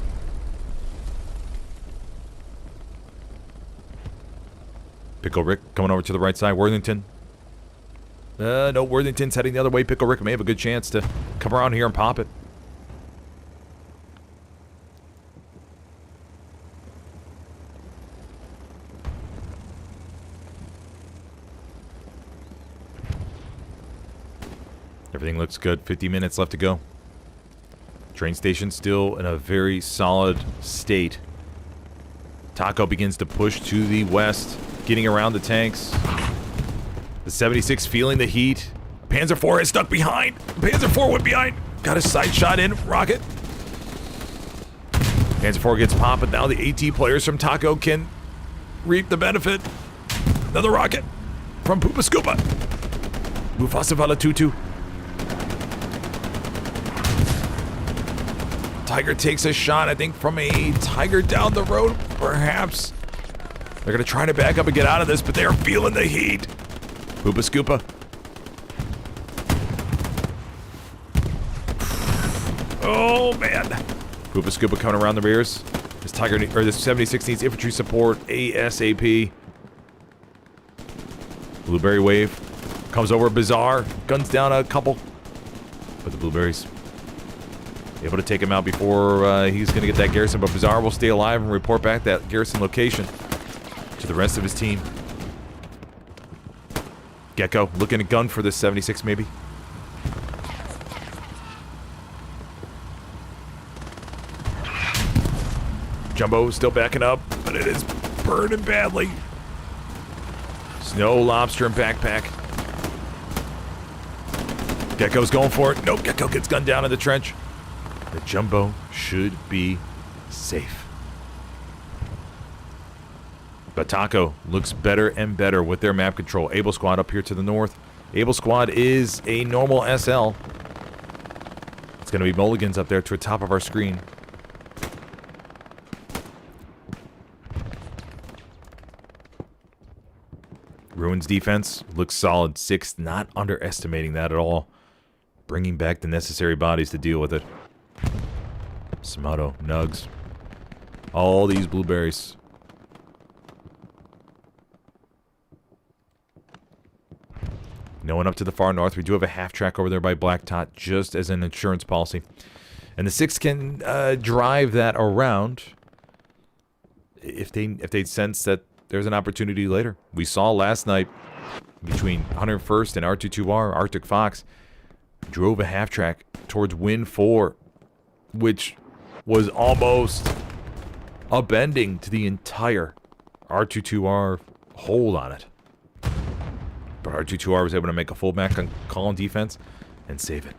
S1: Pickle Rick coming over to the right side. Worthington. No, Worthington's heading the other way. Pickle Rick may have a good chance to come around here and pop it. Everything looks good. 50 minutes left to go. Train station still in a very solid state. Taco begins to push to the west, getting around the tanks. The 76 feeling the heat. Panzer IV is stuck behind. Panzer IV went behind. Got a side shot in. Rocket. Panzer IV gets popped, but now the AT players from Taco can reap the benefit. Another rocket from Poopa Scoopa. Mufasa Valatutu. Tiger takes a shot, I think, from a Tiger down the road, perhaps. They're going to try to back up and get out of this, but they're feeling the heat. Poopa Scoopa. Oh, man. Poopa Scoopa coming around the rears. This Tiger, or this 76 needs infantry support ASAP. Blueberry Wave comes over. Bizarre. Guns down a couple. But the Blueberries able to take him out before he's going to get that garrison, but Bizarre will stay alive and report back that garrison location to the rest of his team. Gecko looking at gun for this 76 maybe. Jumbo still backing up, but it is burning badly. Snow, Lobster, and Backpack. Gecko's going for it. Nope, Gecko gets gunned down in the trench. The Jumbo should be safe. But Taco looks better and better with their map control. Able Squad up here to the north. Able Squad is a normal SL. It's going to be Mulligans up there to the top of our screen. Ruins defense looks solid. 6th, not underestimating that at all. Bringing back the necessary bodies to deal with it. Smoto, Nugs. All these blueberries. No one up to the far north. We do have a half track over there by Black Tot, just as an insurance policy. And the 6th can drive that around if they sense that there's an opportunity later. We saw last night between 101st and R22R, Arctic Fox, drove a half track towards Win 4, which was almost upending to the entire R22R hold on it. But R22R was able to make a fullback on call and defense and save it.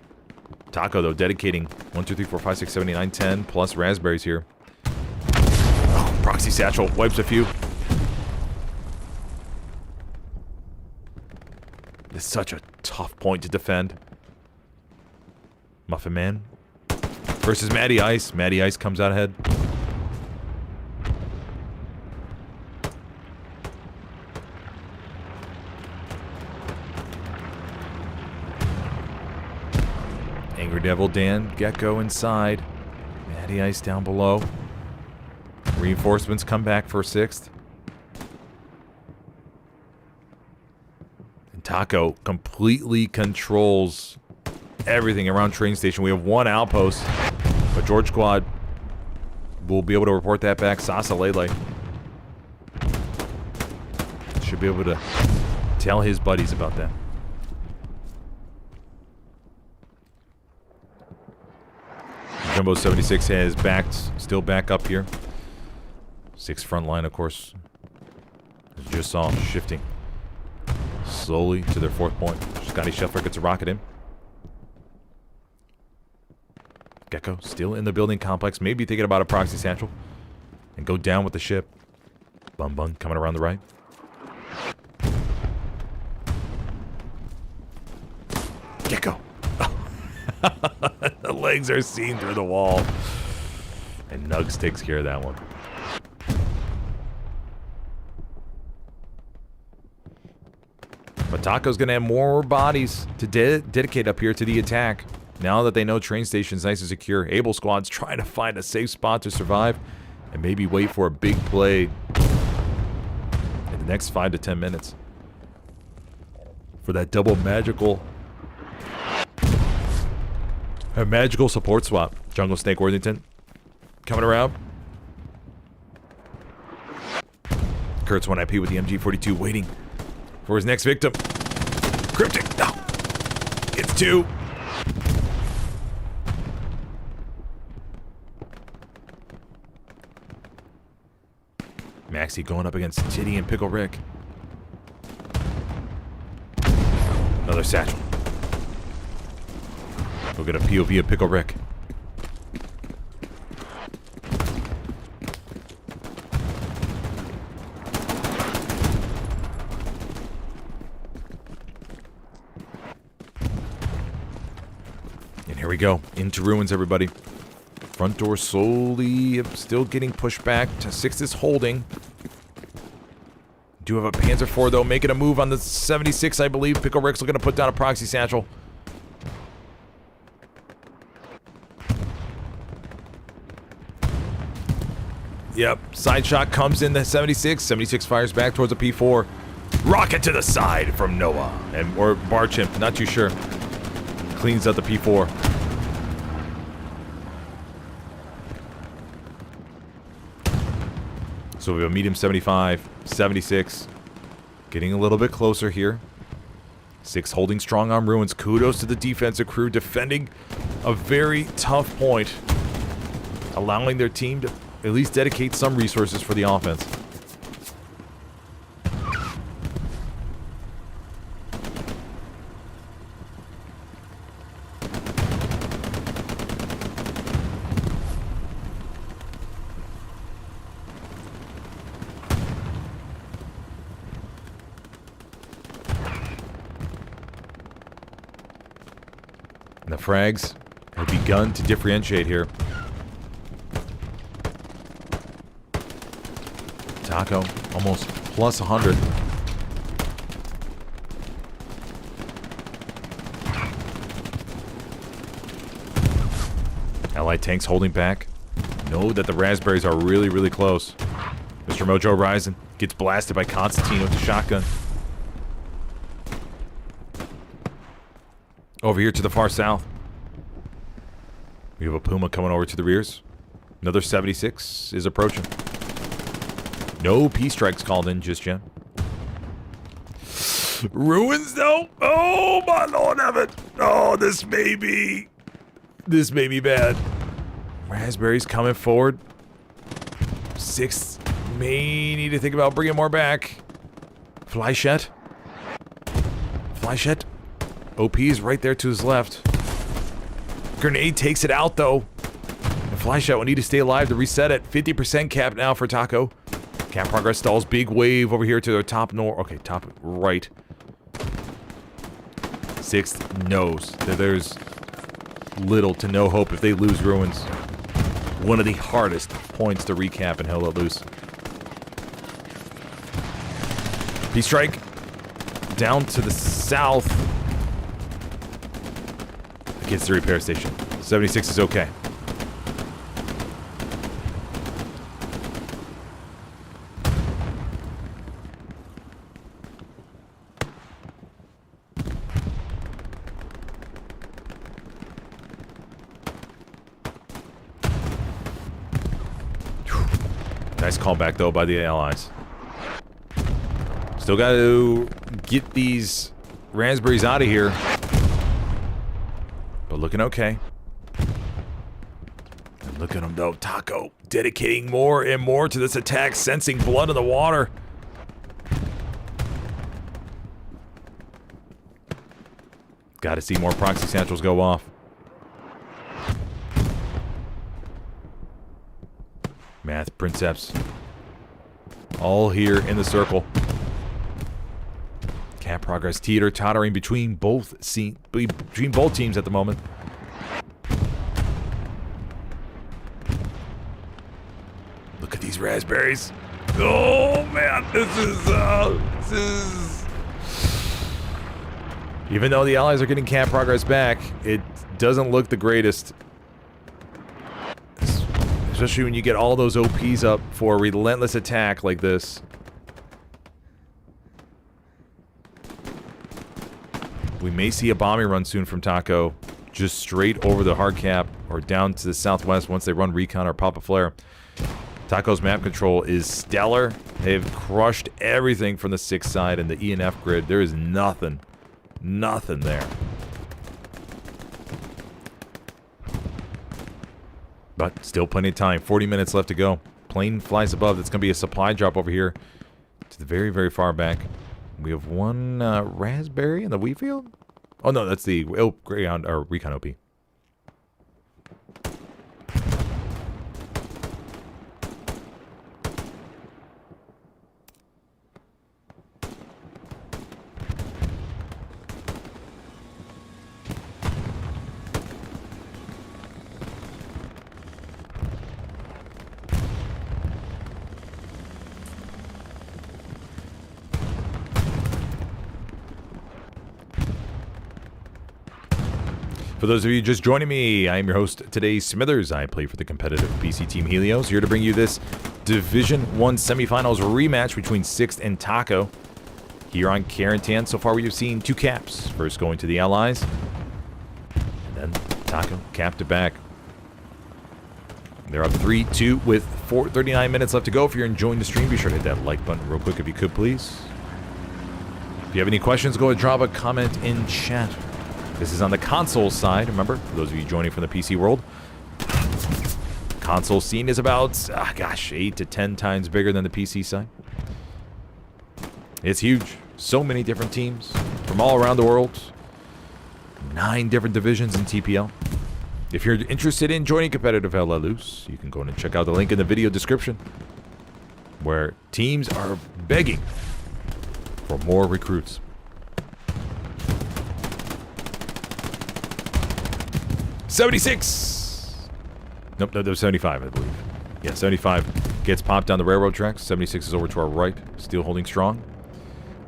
S1: Taco, though, dedicating 1, 2, 3, 4, 5, 6, 7, 8, 9, 10 plus raspberries here. Oh, Proxy Satchel wipes a few. It's such a tough point to defend. Muffin Man versus Matty Ice. Matty Ice comes out ahead. Angry Devil Dan, Gecko inside. Matty Ice down below. Reinforcements come back for 6th. And Taco completely controls everything around train station. We have one outpost, but George Squad will be able to report that back. Sasa Lele should be able to tell his buddies about that. Jumbo 76 has backed, still back up here. Six front line, of course. As you just saw, shifting slowly to their fourth point. Scotty Scheffler gets a rocket in. Gecko still in the building complex. Maybe thinking about a proxy satchel. And go down with the ship. Bum Bum coming around the right. Gecko. The legs are seen through the wall. And Nugs takes care of that one. But Taco's going to have more bodies to dedicate up here to the attack. Now that they know train station's nice and secure, Able Squad's trying to find a safe spot to survive and maybe wait for a big play in the next 5 to 10 minutes. For that double magical... A magical support swap. Jungle Snake Worthington coming around. Kurtz 1 IP with the MG42 waiting for his next victim. Cryptic. No. It's 2. Maxi going up against Titty and Pickle Rick. Another satchel. We'll get a POV of Pickle Rick. And here we go. Into ruins, everybody. Front door slowly still getting pushed back. Six is holding. Do have a Panzer IV, though, making a move on the 76, I believe. Pickle Rick's looking to put down a proxy satchel. Yep, side shot comes in the 76. 76 fires back towards a P4. Rocket to the side from Noah. Or Barchimp, not too sure. Cleans out the P4. So we have a medium 75, 76. Getting a little bit closer here. 6 holding strong on ruins. Kudos to the defensive crew defending a very tough point. Allowing their team to at least dedicate some resources for the offense. And the frags have begun to differentiate here. Taco, almost plus 100. Allied tanks holding back. Know that the raspberries are really, really close. Mr. Mojo Rising gets blasted by Constantine with the shotgun. Over here to the far south. We have a Puma coming over to the rears. Another 76 is approaching. No P-strikes called in just yet. Ruins, though? Oh, my Lord heaven. Oh, this may be bad. Raspberries coming forward. 6 may need to think about bringing more back. Fleischette. OP is right there to his left. Grenade takes it out, though. And Fleischette will need to stay alive to reset it. 50% cap now for Taco. Cap progress stalls. Big wave over here to their top north. Okay, top right. 6th knows that there's little to no hope if they lose ruins. One of the hardest points to recap and hell let loose. P-strike down to the south. Against the repair station. 76 is okay. Nice callback, though, by the allies. Still got to get these raspberries out of here. But looking okay. And Look at him, though. Taco dedicating more and more to this attack, sensing blood in the water. Got to see more proxy satchels go off. Math, Princeps. All here in the circle. Cap progress tottering between both teams at the moment. Look at these raspberries. Oh man, this is. Even though the allies are getting cap progress back, it doesn't look the greatest. Especially when you get all those OPs up for a relentless attack like this. We may see a bombing run soon from Taco, just straight over the hard cap or down to the southwest once they run recon or pop a flare. Taco's map control is stellar. They've crushed everything from the 6 side and the E and F grid. There is nothing there. But still plenty of time. 40 minutes left to go. Plane flies above. That's going to be a supply drop over here to the very, very far back. We have one raspberry in the wheat field. Oh, no, that's the ground or recon OP. For those of you just joining me, I am your host today, Smithers. I play for the competitive PC team Helios, here to bring you this Division 1 semifinals rematch between Sixth and Taco. Here on Carentan, so far we have seen 2 caps. First going to the allies, and then Taco capped it back. They're up 3-2 with 39 minutes left to go. If you're enjoying the stream, be sure to hit that like button real quick if you could, please. If you have any questions, go ahead and drop a comment in chat. This is on the console side, remember, for those of you joining from the PC world. Console scene is about, 8 to 10 times bigger than the PC side. It's huge. So many different teams from all around the world. 9 different divisions in TPL. If you're interested in joining competitive Helios, you can go and check out the link in the video description, where teams are begging for more recruits. $76! Nope, no, that was 75, I believe. Yeah, 75 gets popped down the railroad tracks. 76 is over to our right, still holding strong.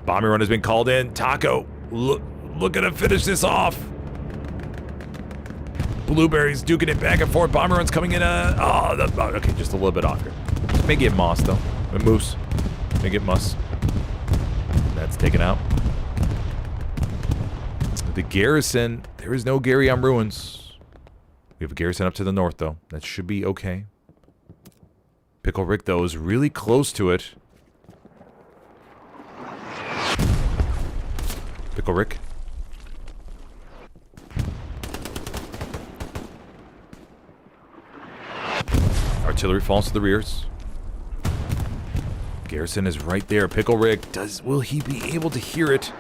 S1: Bombing run has been called in. Taco, looking to finish this off. Blueberries duking it back and forth. Bombing run's coming in. Okay, just a little bit off here. May get moss, though. It moves. May get muss. That's taken out. The garrison, there is no Gary on ruins. We have a garrison up to the north, though. That should be okay. Pickle Rick, though, is really close to it. Pickle Rick. Artillery falls to the rears. Garrison is right there. Pickle Rick, will he be able to hear it?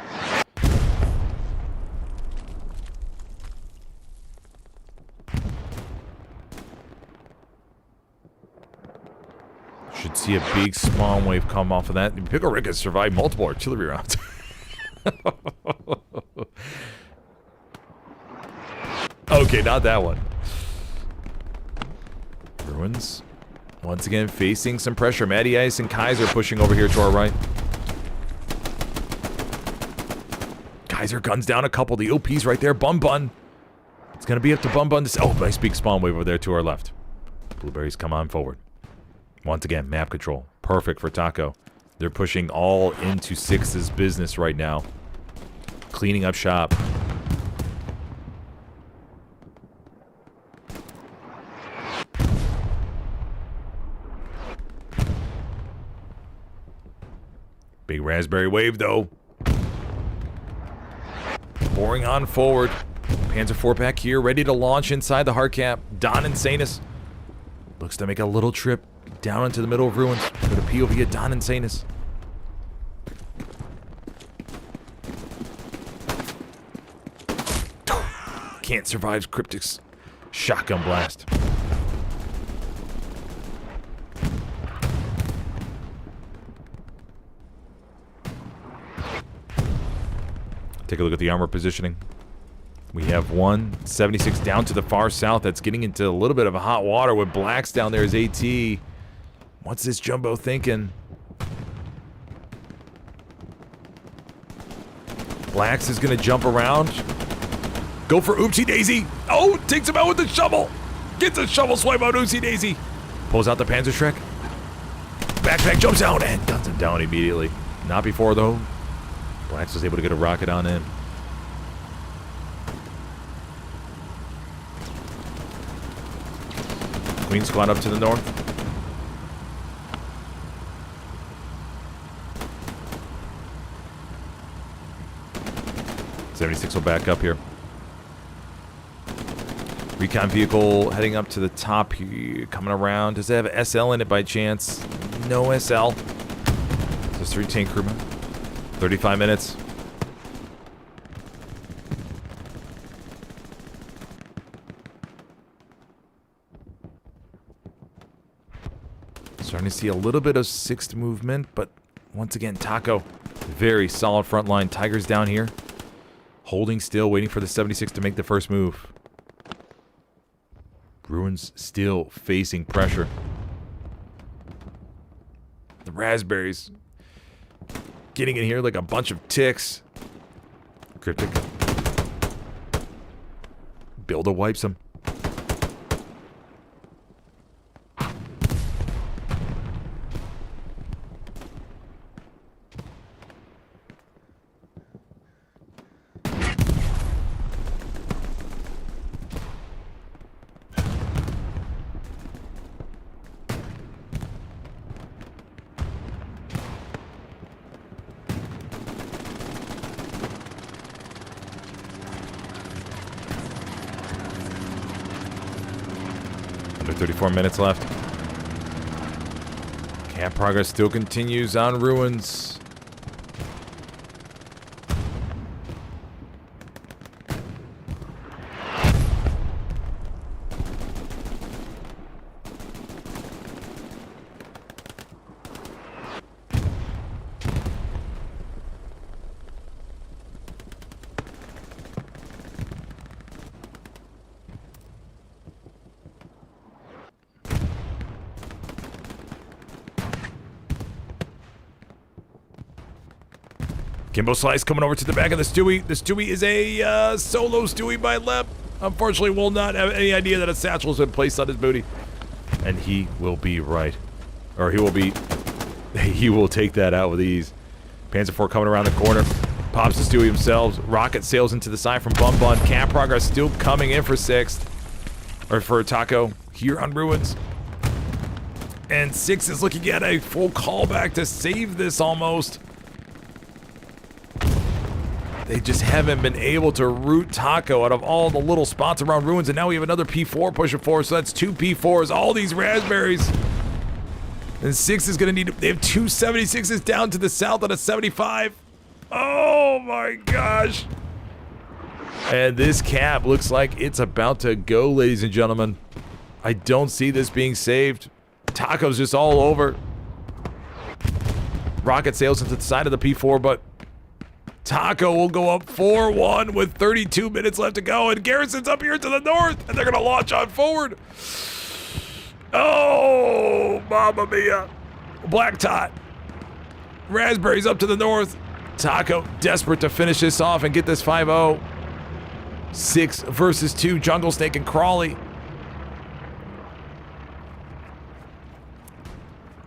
S1: Should see a big spawn wave come off of that. Pickle Rick has survived multiple artillery rounds. Okay, not that one. Ruins. Once again, facing some pressure. Matty Ice and Kaiser pushing over here to our right. Kaiser guns down a couple. The OP's right there. Bun Bun. It's going to be up to Bun Bun to... Oh, nice big spawn wave over there to our left. Blueberries come on forward. Once again, map control. Perfect for Taco. They're pushing all into Six's business right now. Cleaning up shop. Big raspberry wave, though. Pouring on forward. Panzer IV back here, ready to launch inside the hard cap. Don and Sanus Looks to make a little trip down into the middle of ruins for the POV of Don Insanus. Can't survive Cryptic's shotgun blast. Take a look at the armor positioning. We have 176 down to the far south. That's getting into a little bit of a hot water with Blacks down there as AT. What's this Jumbo thinking? Blacks is going to jump around. Go for Oopsie Daisy. Oh, takes him out with the shovel. Gets a shovel swipe on Oopsie Daisy. Pulls out the Panzerschreck. Backpack jumps out and guns him down immediately. Not before, though. Blacks was able to get a rocket on in. Queen squad up to the north. '76 will back up here. Recon vehicle heading up to the top here, coming around. Does it have SL in it by chance? No SL. Just 3 tank crewmen. 35 minutes. Starting to see a little bit of 6th movement, but once again, Taco, very solid front line. Tigers down here, holding still, waiting for the 76 to make the first move. Ruins still facing pressure. The Raspberries getting in here like a bunch of ticks. Cryptic. Builder wipes him. Under 34 minutes left. Camp progress still continues on ruins. Kimbo Slice coming over to the back of the Stewie. The Stewie is a solo Stewie by Lep. Unfortunately, will not have any idea that a satchel has been placed on his booty. And he will be right. Or he will be... He will take that out with ease. Panzer IV coming around the corner. Pops the Stewie himself. Rocket sails into the side from Bun Bun. Camp progress still coming in for 6th. Or for Taco here on Ruins. And 6 is looking at a full callback to save this almost. They just haven't been able to root Taco out of all the little spots around Ruins, and now we have another P4 pushing forward, so that's 2 P4s, all these Raspberries. And 6 is going to need... They have 2 76s down to the south on a 75. Oh my gosh. And this cap looks like it's about to go, ladies and gentlemen. I don't see this being saved. Taco's just all over. Rocket sails into the side of the P4, but... Taco will go up 4-1 with 32 minutes left to go, and Garrison's up here to the north, and they're going to launch on forward. Oh, mamma mia. Black Tot. Raspberries up to the north. Taco desperate to finish this off and get this 5-0. 6 versus 2, Jungle Snake and Crawley.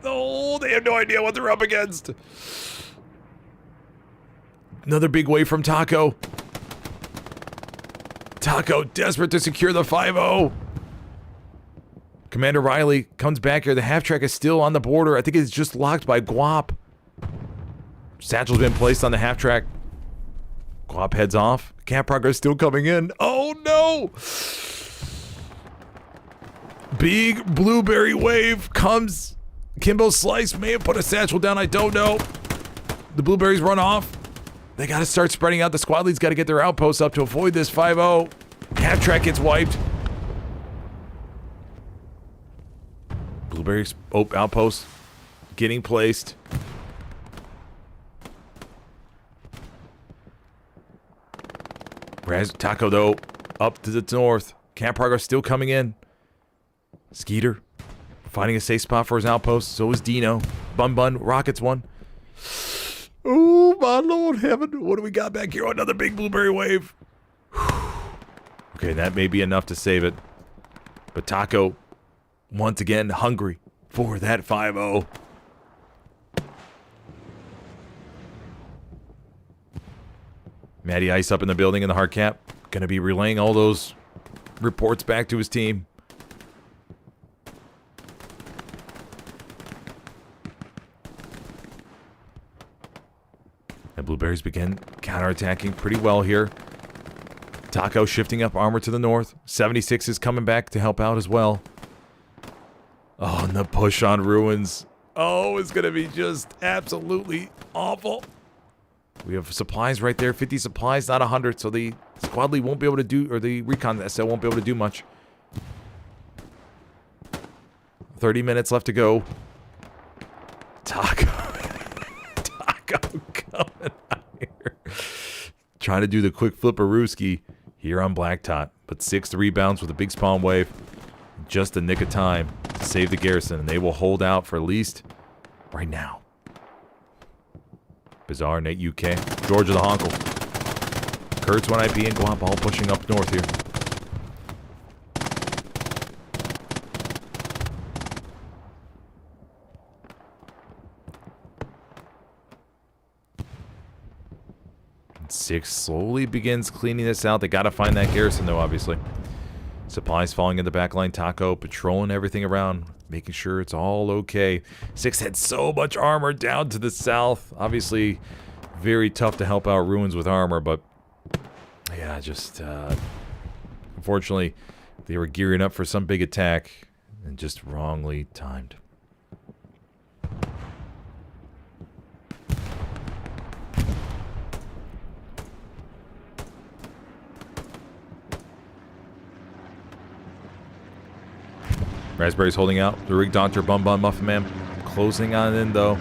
S1: Oh, they have no idea what they're up against. Another big wave from Taco. Taco desperate to secure the 5-0. Commander Riley comes back here. The half-track is still on the border. I think it's just locked by Guap. Satchel's been placed on the half-track. Guap heads off. Camp progress still coming in. Oh, no! Big blueberry wave comes. Kimbo Slice may have put a satchel down. I don't know. The blueberries run off. They got to start spreading out. The squad leads got to get their outposts up to avoid this 5-0. Half track gets wiped. Blueberries outpost getting placed. Taco, though, up to the north. Camp Progress still coming in. Skeeter finding a safe spot for his outpost. So is Dino. Bun rockets one. Oh, my Lord heaven. What do we got back here? Oh, another big blueberry wave. Okay, that may be enough to save it. But Taco, once again, hungry for that 5-0. Matty Ice up in the building in the hard cap. Going to be relaying all those reports back to his team. The Blueberries begin counterattacking pretty well here. Taco shifting up armor to the north. 76 is coming back to help out as well. Oh, and the push on Ruins. Oh, it's going to be just absolutely awful. We have supplies right there. 50 supplies, not 100. So the squad lead won't be able to do, or the recon SL won't be able to do much. 30 minutes left to go. Taco coming out here. Trying to do the quick flipperooski here on Black Tot. But 6 rebounds with a big spawn wave. Just the nick of time to save the garrison. And they will hold out for at least right now. Bizarre, Nate UK. Georgia the Honkle. Kurtz 1IP and Glop all pushing up north here. And 6 slowly begins cleaning this out. They got to find that garrison though, obviously. Supplies falling in the back line. Taco patrolling everything around, making sure it's all okay. 6 had so much armor down to the south. Obviously, very tough to help out Ruins with armor, but yeah, just unfortunately, they were gearing up for some big attack and just wrongly timed. Raspberry's holding out. The Rig Doctor, Bun Muffin Man closing on in though.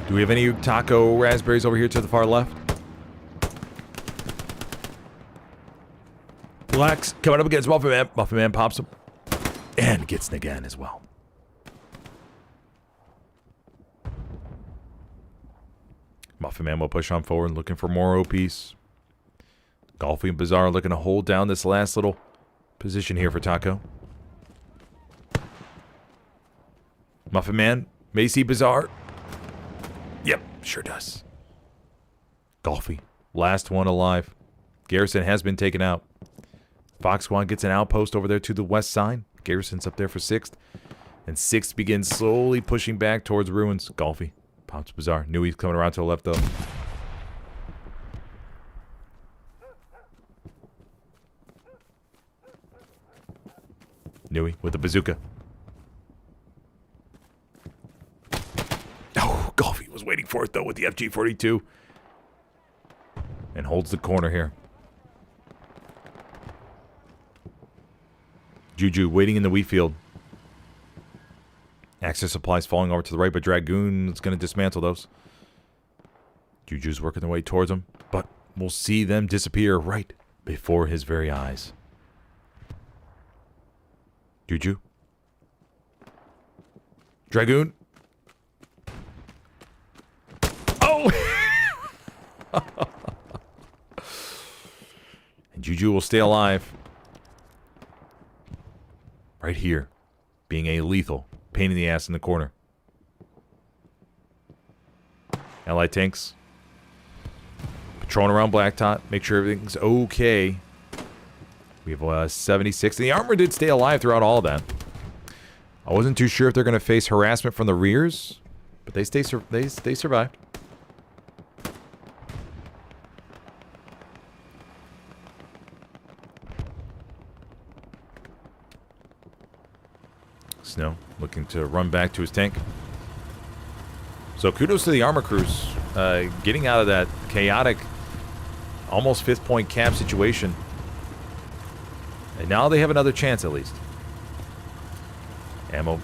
S1: Do we have any Taco Raspberries over here to the far left? Lex coming up against Muffin Man. Muffin Man pops him. And gets him again as well. Muffin Man will push on forward looking for more OPs. Golfy and Bizarre looking to hold down this last little position here for Taco. Muffin Man may see Bizarre. Yep, sure does. Golfy, last one alive. Garrison has been taken out. Fox Squad gets an outpost over there to the west side. Garrison's up there for 6th. And 6th begins slowly pushing back towards Ruins. Golfy pops Bizarre. Knew he's coming around to the left though. Nui with the bazooka. Oh, Golfy was waiting for it, though, with the FG-42. And holds the corner here. Juju waiting in the wheat field. Access supplies falling over to the right, but Dragoon is going to dismantle those. Juju's working their way towards him, but we'll see them disappear right before his very eyes. Juju. Dragoon. Oh! And Juju will stay alive. Right here. Being a lethal pain in the ass in the corner. Allied tanks. Patrolling around Black Tot. Make sure everything's okay. We have 76. And the armor did stay alive throughout all of that. I wasn't too sure if they're going to face harassment from the rears, but they survived. Snow looking to run back to his tank. So kudos to the armor crews, getting out of that chaotic, almost 5th point cap situation. And now they have another chance at least. Ammo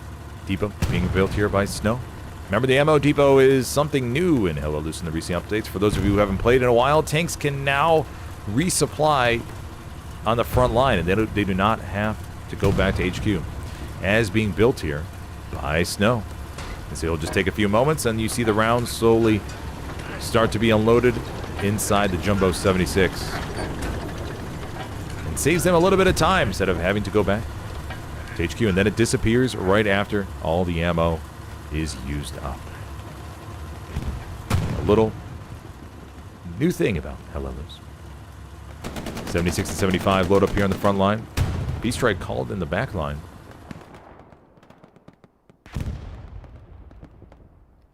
S1: depot being built here by Snow. Remember, the ammo depot is something new in Helios in the recent updates. For those of you who haven't played in a while, tanks can now resupply on the front line, and they do not have to go back to HQ. As being built here by Snow. And so it'll just take a few moments, and you see the rounds slowly start to be unloaded inside the Jumbo 76. And saves them a little bit of time instead of having to go back to HQ, and then it disappears right after all the ammo is used up. A little new thing about Helios. 76 and 75 load up here on the front line. B-Strike called in the back line.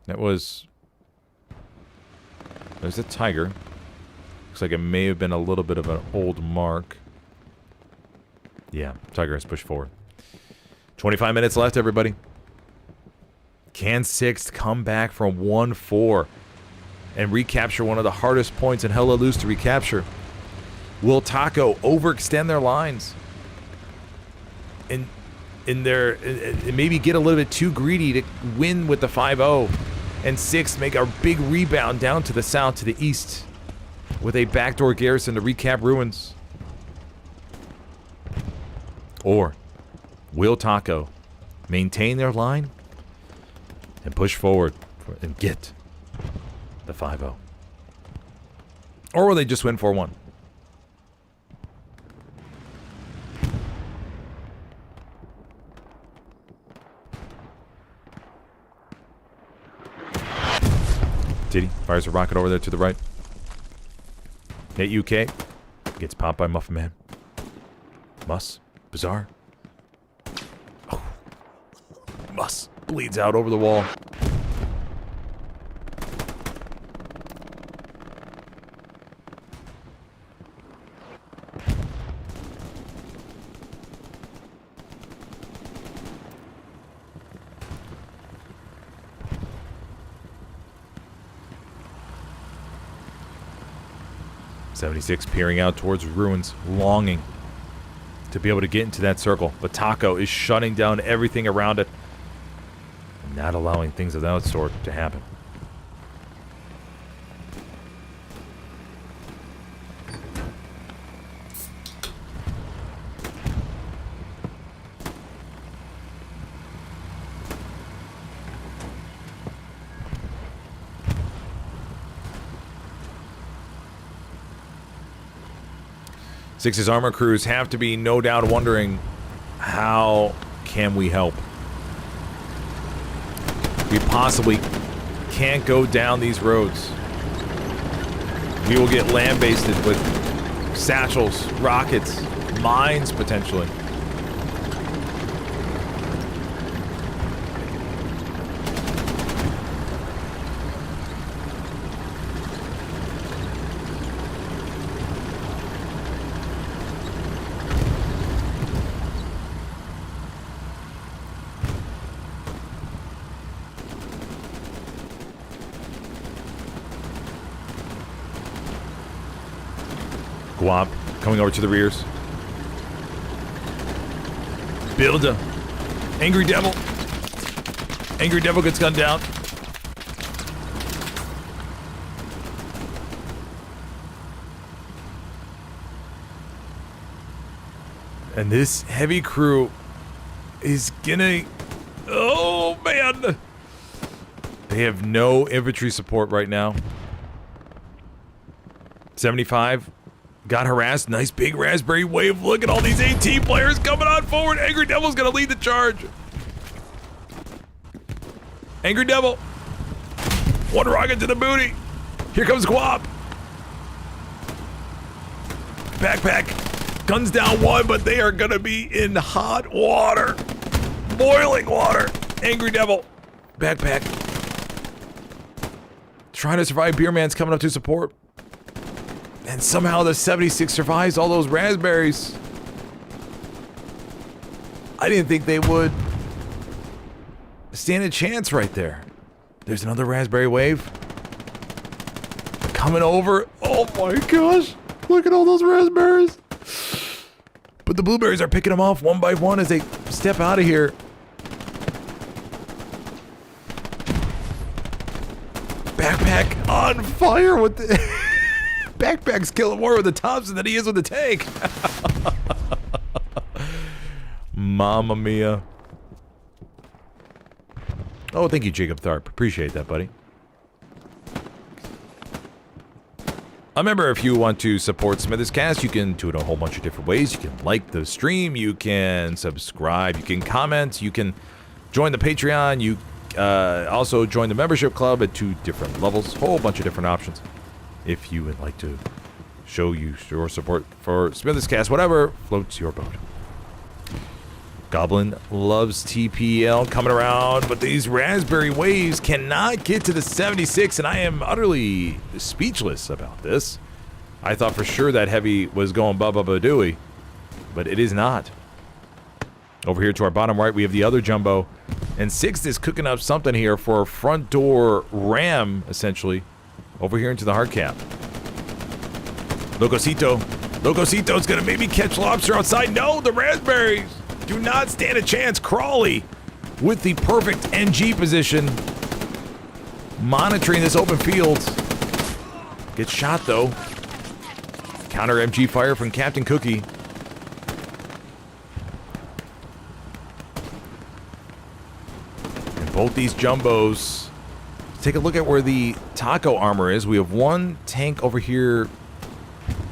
S1: There's a Tiger. Looks like it may have been a little bit of an old mark. Yeah, Tiger has pushed forward. 25 minutes left, everybody. Can 6 come back from 1-4 and recapture one of the hardest points in Helios to recapture? Will Taco overextend their lines and maybe get a little bit too greedy to win with the 5-0, and 6 make a big rebound down to the south, to the east, with a backdoor garrison to recap ruins? Or will Taco maintain their line and push forward and get the 5-0? Or will they just win 4-1? Diddy fires a rocket over there to the right. Hit UK. Gets popped by Muffin Man. Muss. Bizarre. Oh. Muss bleeds out over the wall. '76 peering out towards ruins, longing to be able to get into that circle. But Taco is shutting down everything around it, and not allowing things of that sort to happen. Six's armor crews have to be no doubt wondering, how can we help? We possibly can't go down these roads. We will get lambasted with satchels, rockets, mines potentially. Guap coming over to the rears. Builder. Angry Devil. Angry Devil gets gunned down. And this heavy crew is gonna... Oh, man! They have no infantry support right now. 75 got harassed. Nice big raspberry wave. Look at all these AT players coming on forward. Angry Devil's gonna lead the charge. Angry Devil. One rocket to the booty. Here comes Guap. Backpack. Guns down one, but they are gonna be in hot water. Boiling water. Angry Devil. Backpack. Trying to survive. Beer Man's coming up to support. And somehow the 76 survives all those raspberries. I didn't think they would. stand a chance right there. There's another raspberry wave. Coming over. Oh my gosh. Look at all those raspberries. But the blueberries are picking them off one by one as they step out of here. Backpack on fire with the... Backpack's killing more with the Thompson than he is with the tank. Mamma mia. Oh, thank you, Jacob Tharp. Appreciate that, buddy. Remember, if you want to support SmithersCast, you can do it a whole bunch of different ways. You can like the stream, you can subscribe, you can comment, you can join the Patreon, you also join the membership club at 2 different levels. Whole bunch of different options. If you would like to show your support for SmithersCast, whatever floats your boat. Goblin loves TPL coming around, but these raspberry waves cannot get to the 76, and I am utterly speechless about this. I thought for sure that heavy was going ba-ba-ba-dooey, but it is not. Over here to our bottom right, we have the other jumbo, and Sixth is cooking up something here for a front door ram, essentially, over here into the hard cap. Locosito's gonna maybe catch lobster outside. No, the raspberries do not stand a chance. Crawley with the perfect NG position, monitoring this open field. Gets shot though. Counter MG fire from Captain Cookie. And both these jumbos. Take a look at where the Taco armor is. We have one tank over here.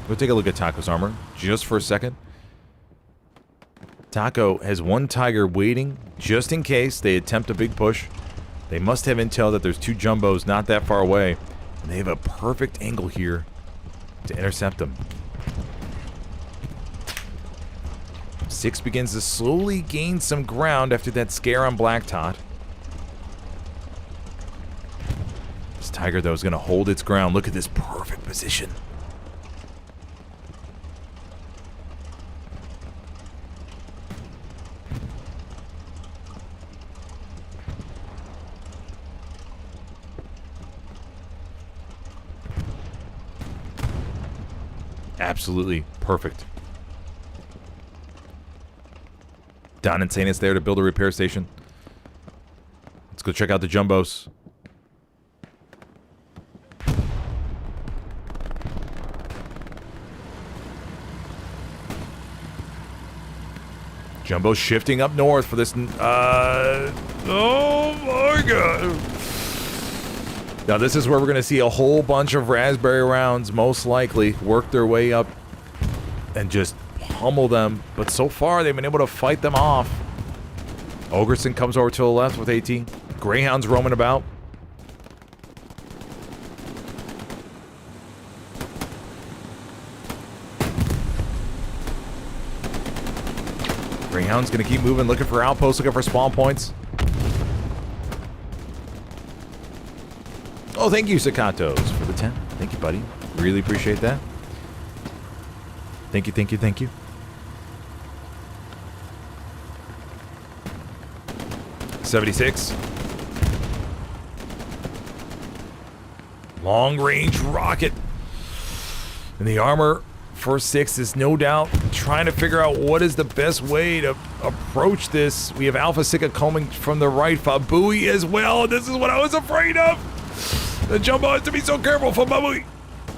S1: We'll take a look at Taco's armor just for a second. Taco has one Tiger waiting just in case they attempt a big push. They must have intel that there's 2 jumbos not that far away, and they have a perfect angle here to intercept them. Six begins to slowly gain some ground after that scare on Black Tot. This Tiger, though, is going to hold its ground. Look at this perfect position. Absolutely perfect. Don and Sanus there to build a repair station. Let's go check out the jumbos. Jumbo shifting up north for this. Oh my god. Now this is where we're going to see a whole bunch of raspberry rounds most likely work their way up and just pummel them. But so far they've been able to fight them off. Ogerson comes over to the left with AT. Greyhound's roaming about. Greyhound's going to keep moving, looking for outposts, looking for spawn points. Oh, thank you, Sakatos, for the 10. Thank you, buddy. Really appreciate that. Thank you, thank you, thank you. .76. Long-range rocket. And the armor for 6 is no doubt trying to figure out what is the best way to approach this. We have Alpha Sika coming from the right, Fabui as well. This is what I was afraid of. The jumbo has to be so careful for Fabui.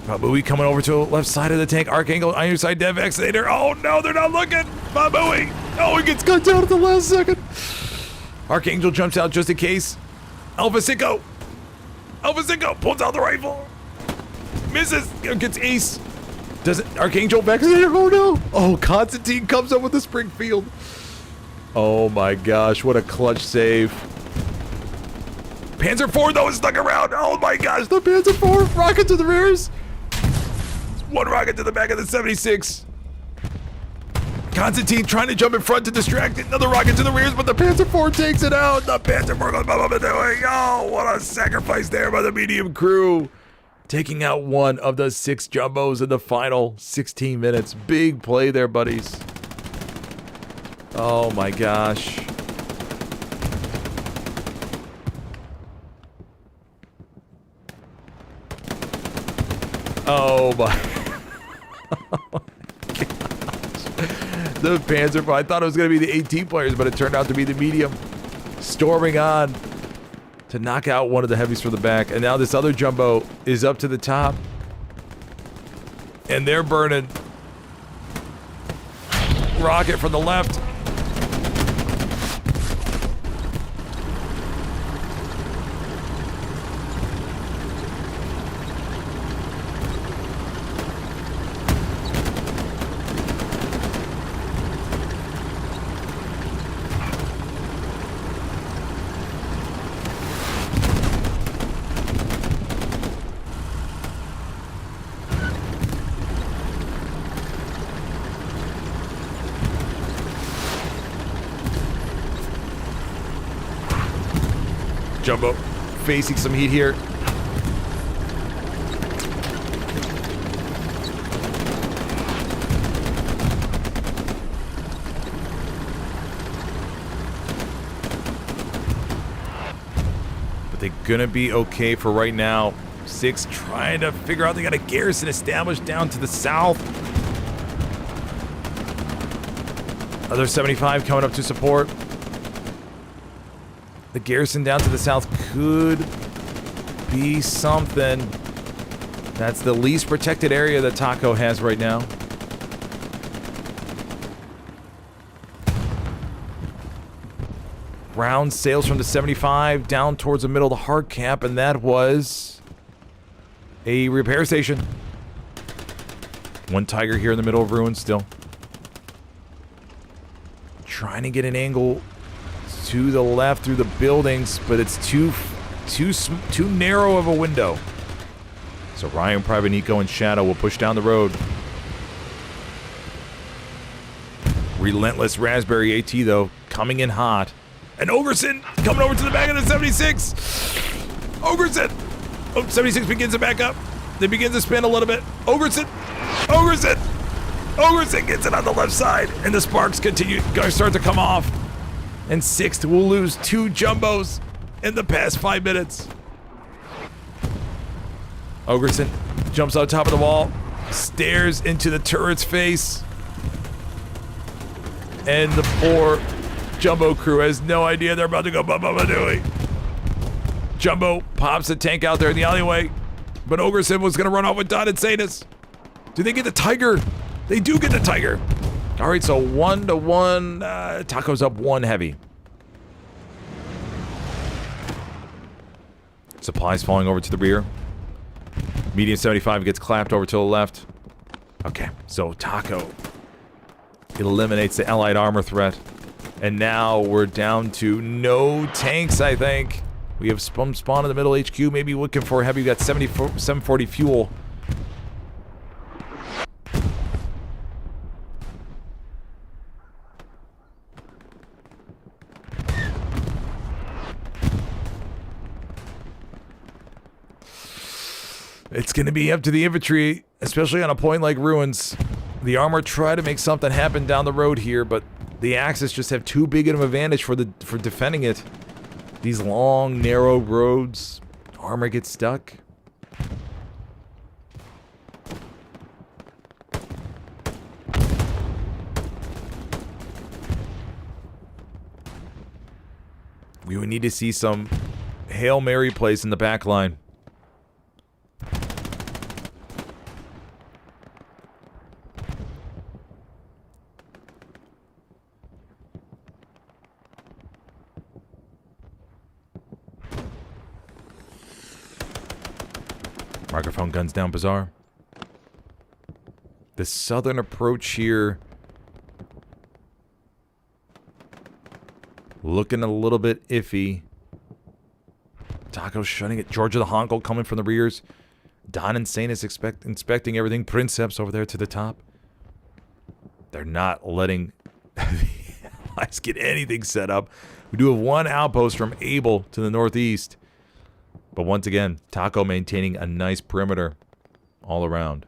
S1: Fabui coming over to the left side of the tank. Archangel, iron side dev Exeter. Oh no, they're not looking. Fabui. Oh, he gets cut down at the last second. Archangel jumps out just in case. Alpha Sicko pulls out the rifle. Misses. Gets ace. Doesn't. Archangel vaccinator. Oh no. Oh, Constantine comes up with the Springfield. Oh my gosh, what a clutch save. Panzer IV though is stuck around. Oh my gosh, the Panzer IV. Rocket to the rears. One rocket to the back of the 76. Constantine trying to jump in front to distract it. Another rocket to the rears, but the Panzer IV takes it out. The Panzer IV goes doing. Oh, what a sacrifice there by the medium crew. Taking out one of the 6 jumbos in the final 16 minutes. Big play there, buddies. Oh my gosh. Oh my. The Panzer, I thought it was going to be the 18 players, but it turned out to be the medium. Storming on to knock out one of the heavies from the back. And now this other jumbo is up to the top. And they're burning. Rocket from the left. Jumbo facing some heat here. But they're gonna be okay for right now. 6 trying to figure out they got a garrison established down to the south. Other 75 coming up to support. The garrison down to the south could be something. That's the least protected area that Taco has right now. Round sails from the 75 down towards the middle of the hard cap, and that was a repair station. One Tiger here in the middle of ruins still. Trying to get an angle to the left through the buildings, but it's too narrow of a window. So Ryan, Private Nico, and Shadow will push down the road. Relentless Raspberry AT, though, coming in hot. And Ogerson coming over to the back of the 76. Ogerson! Oh, 76 begins to back up. They begin to spin a little bit. Ogerson! Ogerson! Ogerson gets it on the left side, and the sparks start to come off. And 6th will lose 2 jumbos in the past 5 minutes. Ogerson jumps on top of the wall, stares into the turret's face. And the poor jumbo crew has no idea they're about to go ba-ba-ba-dooey. Jumbo pops a tank out there in the alleyway, but Ogerson was going to run off with Don and Satus. Do they get the Tiger? They do get the Tiger. All right, so 1-1. Taco's up 1 heavy. Supplies falling over to the rear. Medium 75 gets clapped over to the left. Okay, so Taco eliminates the allied armor threat. And now we're down to no tanks, I think. We have spawn in the middle HQ, maybe looking for heavy. We got 740 fuel. It's going to be up to the infantry, especially on a point like Ruins. The armor try to make something happen down the road here, but the Axis just have too big of an advantage for defending it. These long, narrow roads, armor gets stuck. We would need to see some Hail Mary plays in the back line. Microphone guns down, Bazaar. The southern approach here looking a little bit iffy. Taco shutting it. Georgia the Honko coming from the rears. Don and Saint is inspecting everything. Princeps over there to the top. They're not letting the Allies get anything set up. We do have 1 outpost from Able to the northeast. But once again, Taco maintaining a nice perimeter all around.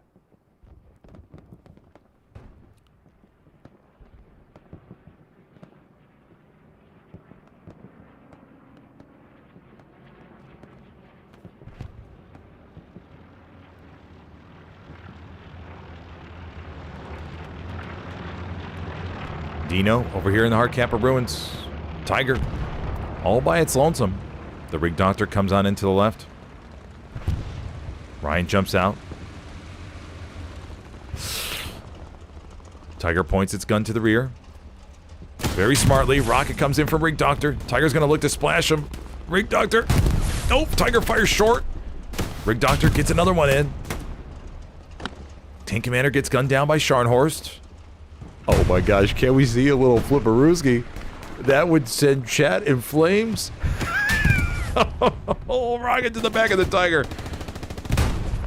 S1: Dino over here in the hard cap of ruins. Tiger all by its lonesome. The Rig Doctor comes on into the left. Ryan jumps out. Tiger points its gun to the rear. Very smartly, rocket comes in from Rig Doctor. Tiger's gonna look to splash him. Rig Doctor. Nope, Tiger fires short. Rig Doctor gets another one in. Tank Commander gets gunned down by Scharnhorst. Oh my gosh, can we see a little flipperooski? That would send chat in flames. Oh, rocket to the back of the Tiger.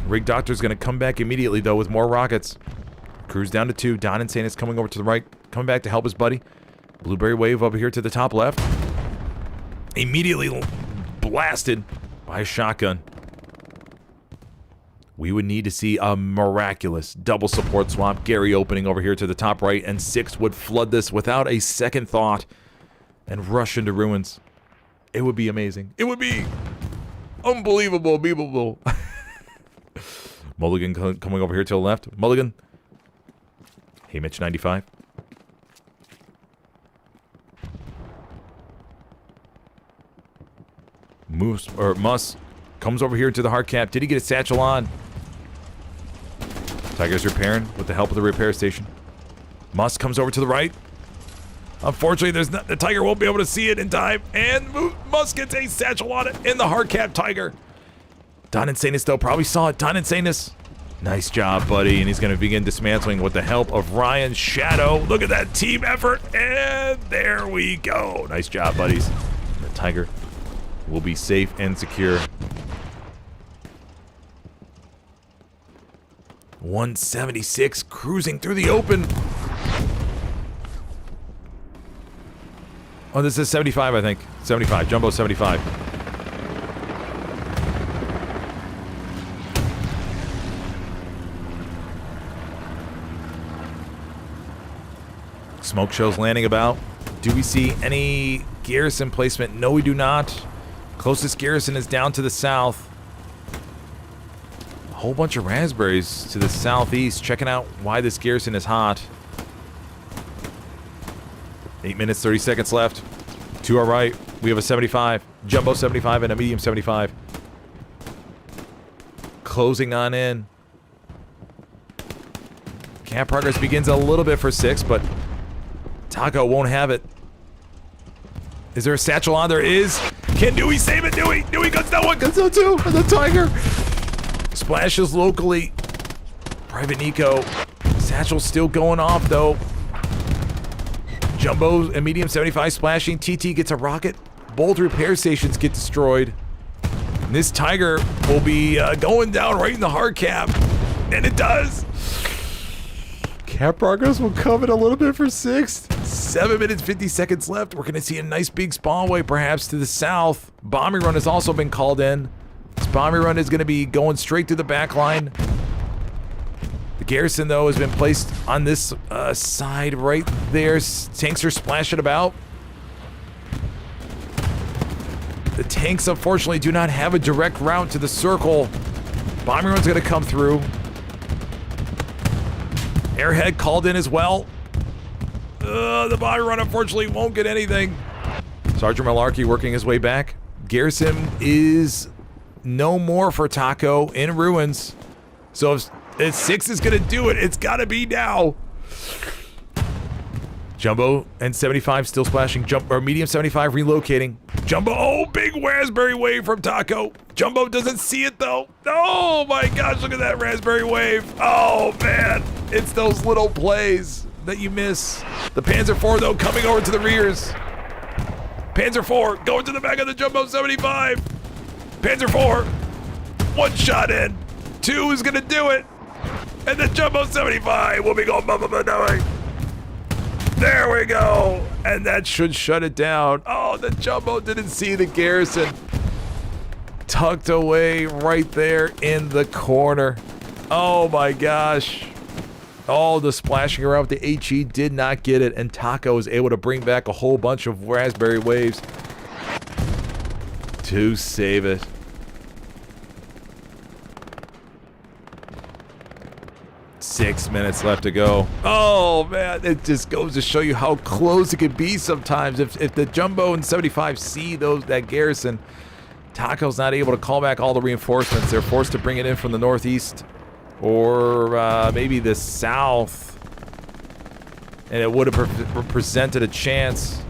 S1: Rig Doctor's gonna come back immediately though with more rockets. Crew's down to 2. Don Insane is coming over to the right, coming back to help his buddy. Blueberry Wave over here to the top left. Immediately blasted by a shotgun. We would need to see a miraculous double support swap. Gary opening over here to the top right, and 6 would flood this without a second thought and rush into ruins. It would be amazing. It would be unbelievable. Mulligan coming over here to the left. Mulligan. Hey, Mitch 95. Muss comes over here to the hard cap. Did he get a satchel on? Tiger's repairing with the help of the repair station. Muss comes over to the right. Unfortunately, the Tiger won't be able to see it in time. And Muss gets a satchel on it in the hard cap Tiger. Don Insanus, though, probably saw it. Don Insanus. Nice job, buddy. And he's going to begin dismantling with the help of Ryan Shadow. Look at that team effort. And there we go. Nice job, buddies. The Tiger will be safe and secure. 176 cruising through the open. Oh, this is 75, I think. 75. Jumbo 75. Smoke shows landing about. Do we see any garrison placement? No, we do not. Closest garrison is down to the south. A whole bunch of raspberries to the southeast, checking out why this garrison is hot. 8 minutes, 30 seconds left. To our right, we have a 75. Jumbo 75 and a medium 75. Closing on in. Camp progress begins a little bit for 6, but Taco won't have it. Is there a satchel on? There is. Can Dewey save it? Dewey guns that one, guns that 2, and the Tiger. Splashes locally. Private Nico. Satchel's still going off, though. Jumbo and medium 75 splashing. TT gets a rocket. Both repair stations get destroyed. And this Tiger will be going down right in the hard cap. And it does. Cap progress will come in a little bit for 6. 7 minutes, 50 seconds left. We're going to see a nice big spawnway perhaps to the south. Bombing run has also been called in. This bombing run is going to be going straight to the back line. The garrison, though, has been placed on this side right there. Tanks are splashing about. The tanks, unfortunately, do not have a direct route to the circle. Bombing run's going to come through. Airhead called in as well. The bombing run, unfortunately, won't get anything. Sergeant Malarkey working his way back. Garrison is no more for Taco in ruins. So if 6 is going to do it, it's got to be now. Jumbo and 75 still splashing. Medium 75 relocating. Jumbo, oh, big raspberry wave from Taco. Jumbo doesn't see it, though. Oh, my gosh, look at that raspberry wave. Oh, man. It's those little plays that you miss. The Panzer IV, though, coming over to the rears. Panzer IV going to the back of the Jumbo 75. Panzer IV, 1 shot in. 2 is going to do it. And the Jumbo 75 will be going blah. There we go. And that should shut it down. Oh, the Jumbo didn't see the garrison. Tucked away right there in the corner. Oh my gosh. Oh, the splashing around with the HE did not get it, and Taco was able to bring back a whole bunch of raspberry waves to save it. 6 minutes left to go. Oh, man. It just goes to show you how close it can be sometimes. If the Jumbo and 75 see that garrison, Taco's not able to call back all the reinforcements. They're forced to bring it in from the northeast or maybe the south. And it would have presented a chance.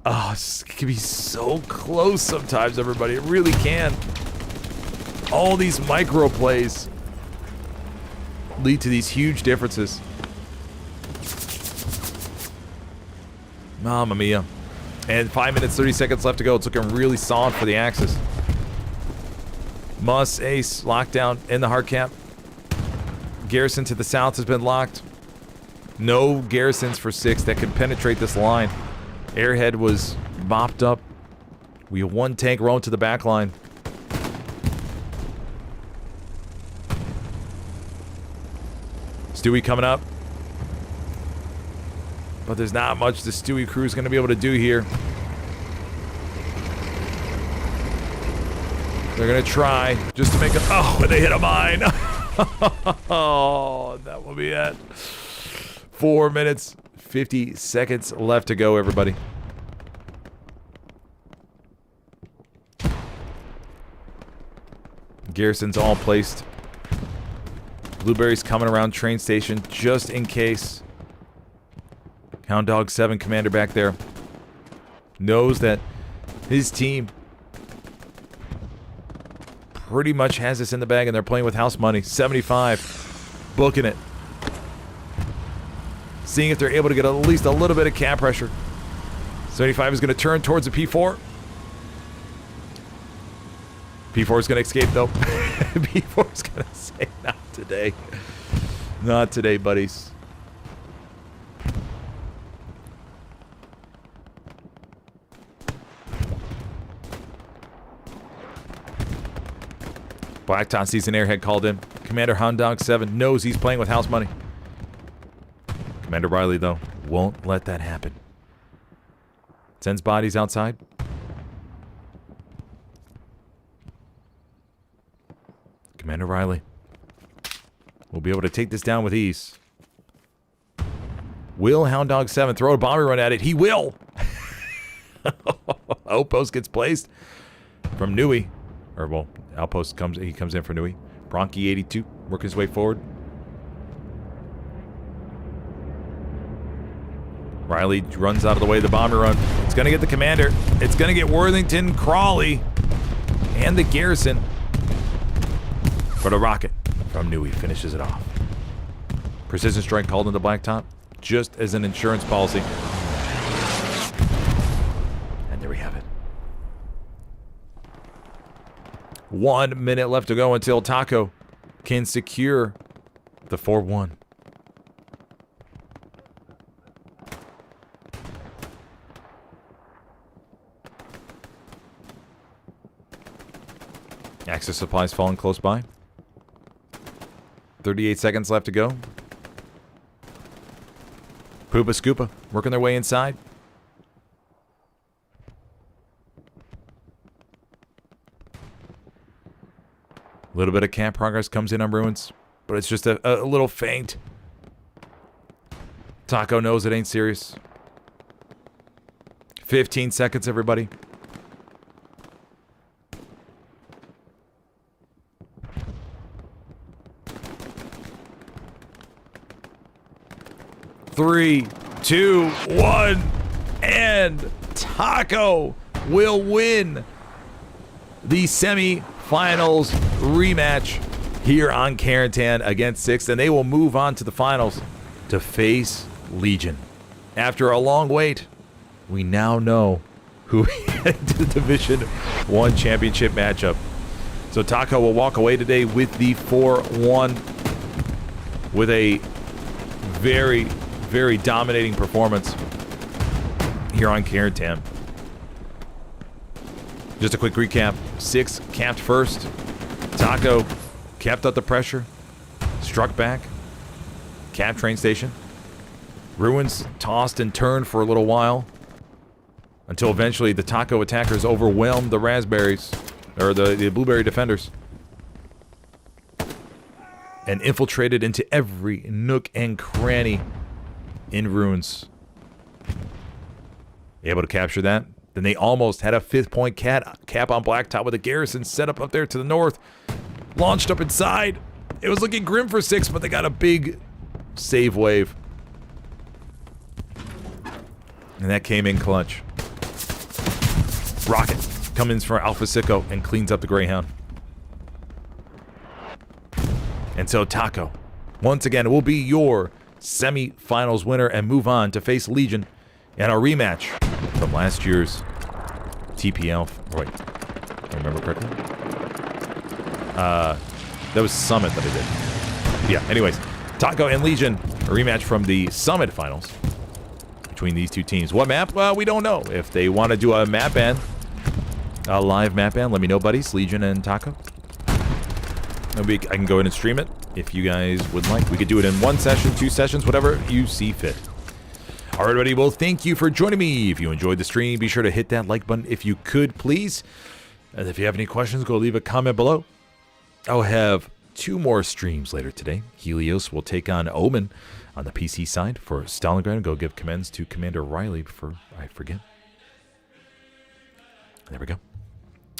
S1: Oh, it can be so close sometimes, everybody. It really can. All these micro plays lead to these huge differences. Mamma mia. And 5 minutes, 30 seconds left to go. It's looking really solid for the Axis. Muss, Ace, lockdown in the hard cap. Garrison to the south has been locked. No garrisons for 6 that can penetrate this line. Airhead was mopped up. We have 1 tank rolling to the back line. Stewie coming up. But there's not much the Stewie crew is going to be able to do here. They're going to try just to make it. Oh, and they hit a mine. Oh, that will be it. 4 minutes, 50 seconds left to go, everybody. Garrison's all placed. Blueberry's coming around train station just in case. Hound Dog 7 commander back there knows that his team pretty much has this in the bag and they're playing with house money. 75 booking it. Seeing if they're able to get at least a little bit of cap pressure. 75 is going to turn towards the P4. P4 is going to escape though. P4 is going to say not today. Not today, buddies. Blackton sees an airhead called in. Commander Hound Dog 7 knows he's playing with house money. Commander Riley, though, won't let that happen. Sends bodies outside. Commander Riley will be able to take this down with ease. Will Hound Dog 7 throw a bomber run at it? He will! Outpost gets placed from Nui. Or, well, Outpost comes in for Nui. Bronchi 82 working his way forward. Riley runs out of the way of the bomber run. It's going to get the commander. It's going to get Worthington, Crawley, and the garrison. But a rocket from Nui finishes it off. Precision strike called into Blacktop just as an insurance policy. And there we have it. 1 minute left to go until Taco can secure the 4-1. Access supplies falling close by. 38 seconds left to go. Poopa Scoopa working their way inside. A little bit of camp progress comes in on Ruins, but it's just a little faint. Taco knows it ain't serious. 15 seconds, everybody. Three, two, one, and Taco will win the semi-finals rematch here on Carentan against 6, and they will move on to the finals to face Legion. After a long wait, we now know who headed to the Division 1 championship matchup. So Taco will walk away today with the 4-1 with a very, very dominating performance here on Carentan. Just a quick recap. 6 capped first. Taco kept up the pressure. Struck back. Capped train station. Ruins tossed and turned for a little while. Until eventually the Taco attackers overwhelmed the raspberries. Or the blueberry defenders. and infiltrated into every nook and cranny in ruins. Able to capture that. Then they almost had a 5th-point cap on Blacktop with a garrison set up there to the north. Launched up inside. It was looking grim for 6, but they got a big save wave. And that came in clutch. Rocket comes in for Alpha Sicko and cleans up the Greyhound. And so Taco, once again, will be your semi-finals winner and move on to face Legion in our rematch from last year's TPL. Wait, I remember correctly? That was Summit that I did. Yeah, anyways, Taco and Legion, a rematch from the Summit finals between these two teams. What map? Well, we don't know. If they want to do a map ban, a live map ban, let me know, buddies. Legion and Taco. Maybe I can go in and stream it if you guys would like. We could do it in 1 session, 2 sessions, whatever you see fit. All right, everybody. Well, thank you for joining me. If you enjoyed the stream, be sure to hit that like button if you could, please. And if you have any questions, go leave a comment below. I'll have 2 more streams later today. Helios will take on Omen on the PC side for Stalingrad. Go give commands to Commander Riley before I forget. There we go.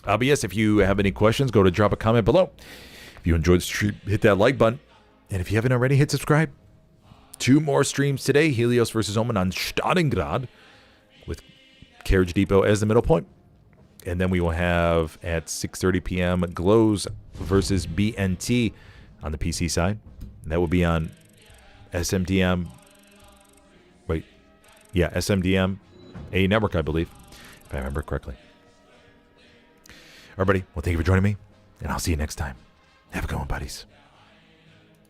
S1: But yes, if you have any questions, go to drop a comment below. If you enjoyed the stream, hit that like button. And if you haven't already, hit subscribe. 2 more streams today. Helios versus Omen on Stalingrad with Carriage Depot as the middle point. And then we will have at 6:30 p.m. Glows versus BNT on the PC side. And that will be on SMDM. Wait. Yeah, SMDM A network, I believe, if I remember correctly. Everybody, well, thank you for joining me, and I'll see you next time. Have a good one, buddies.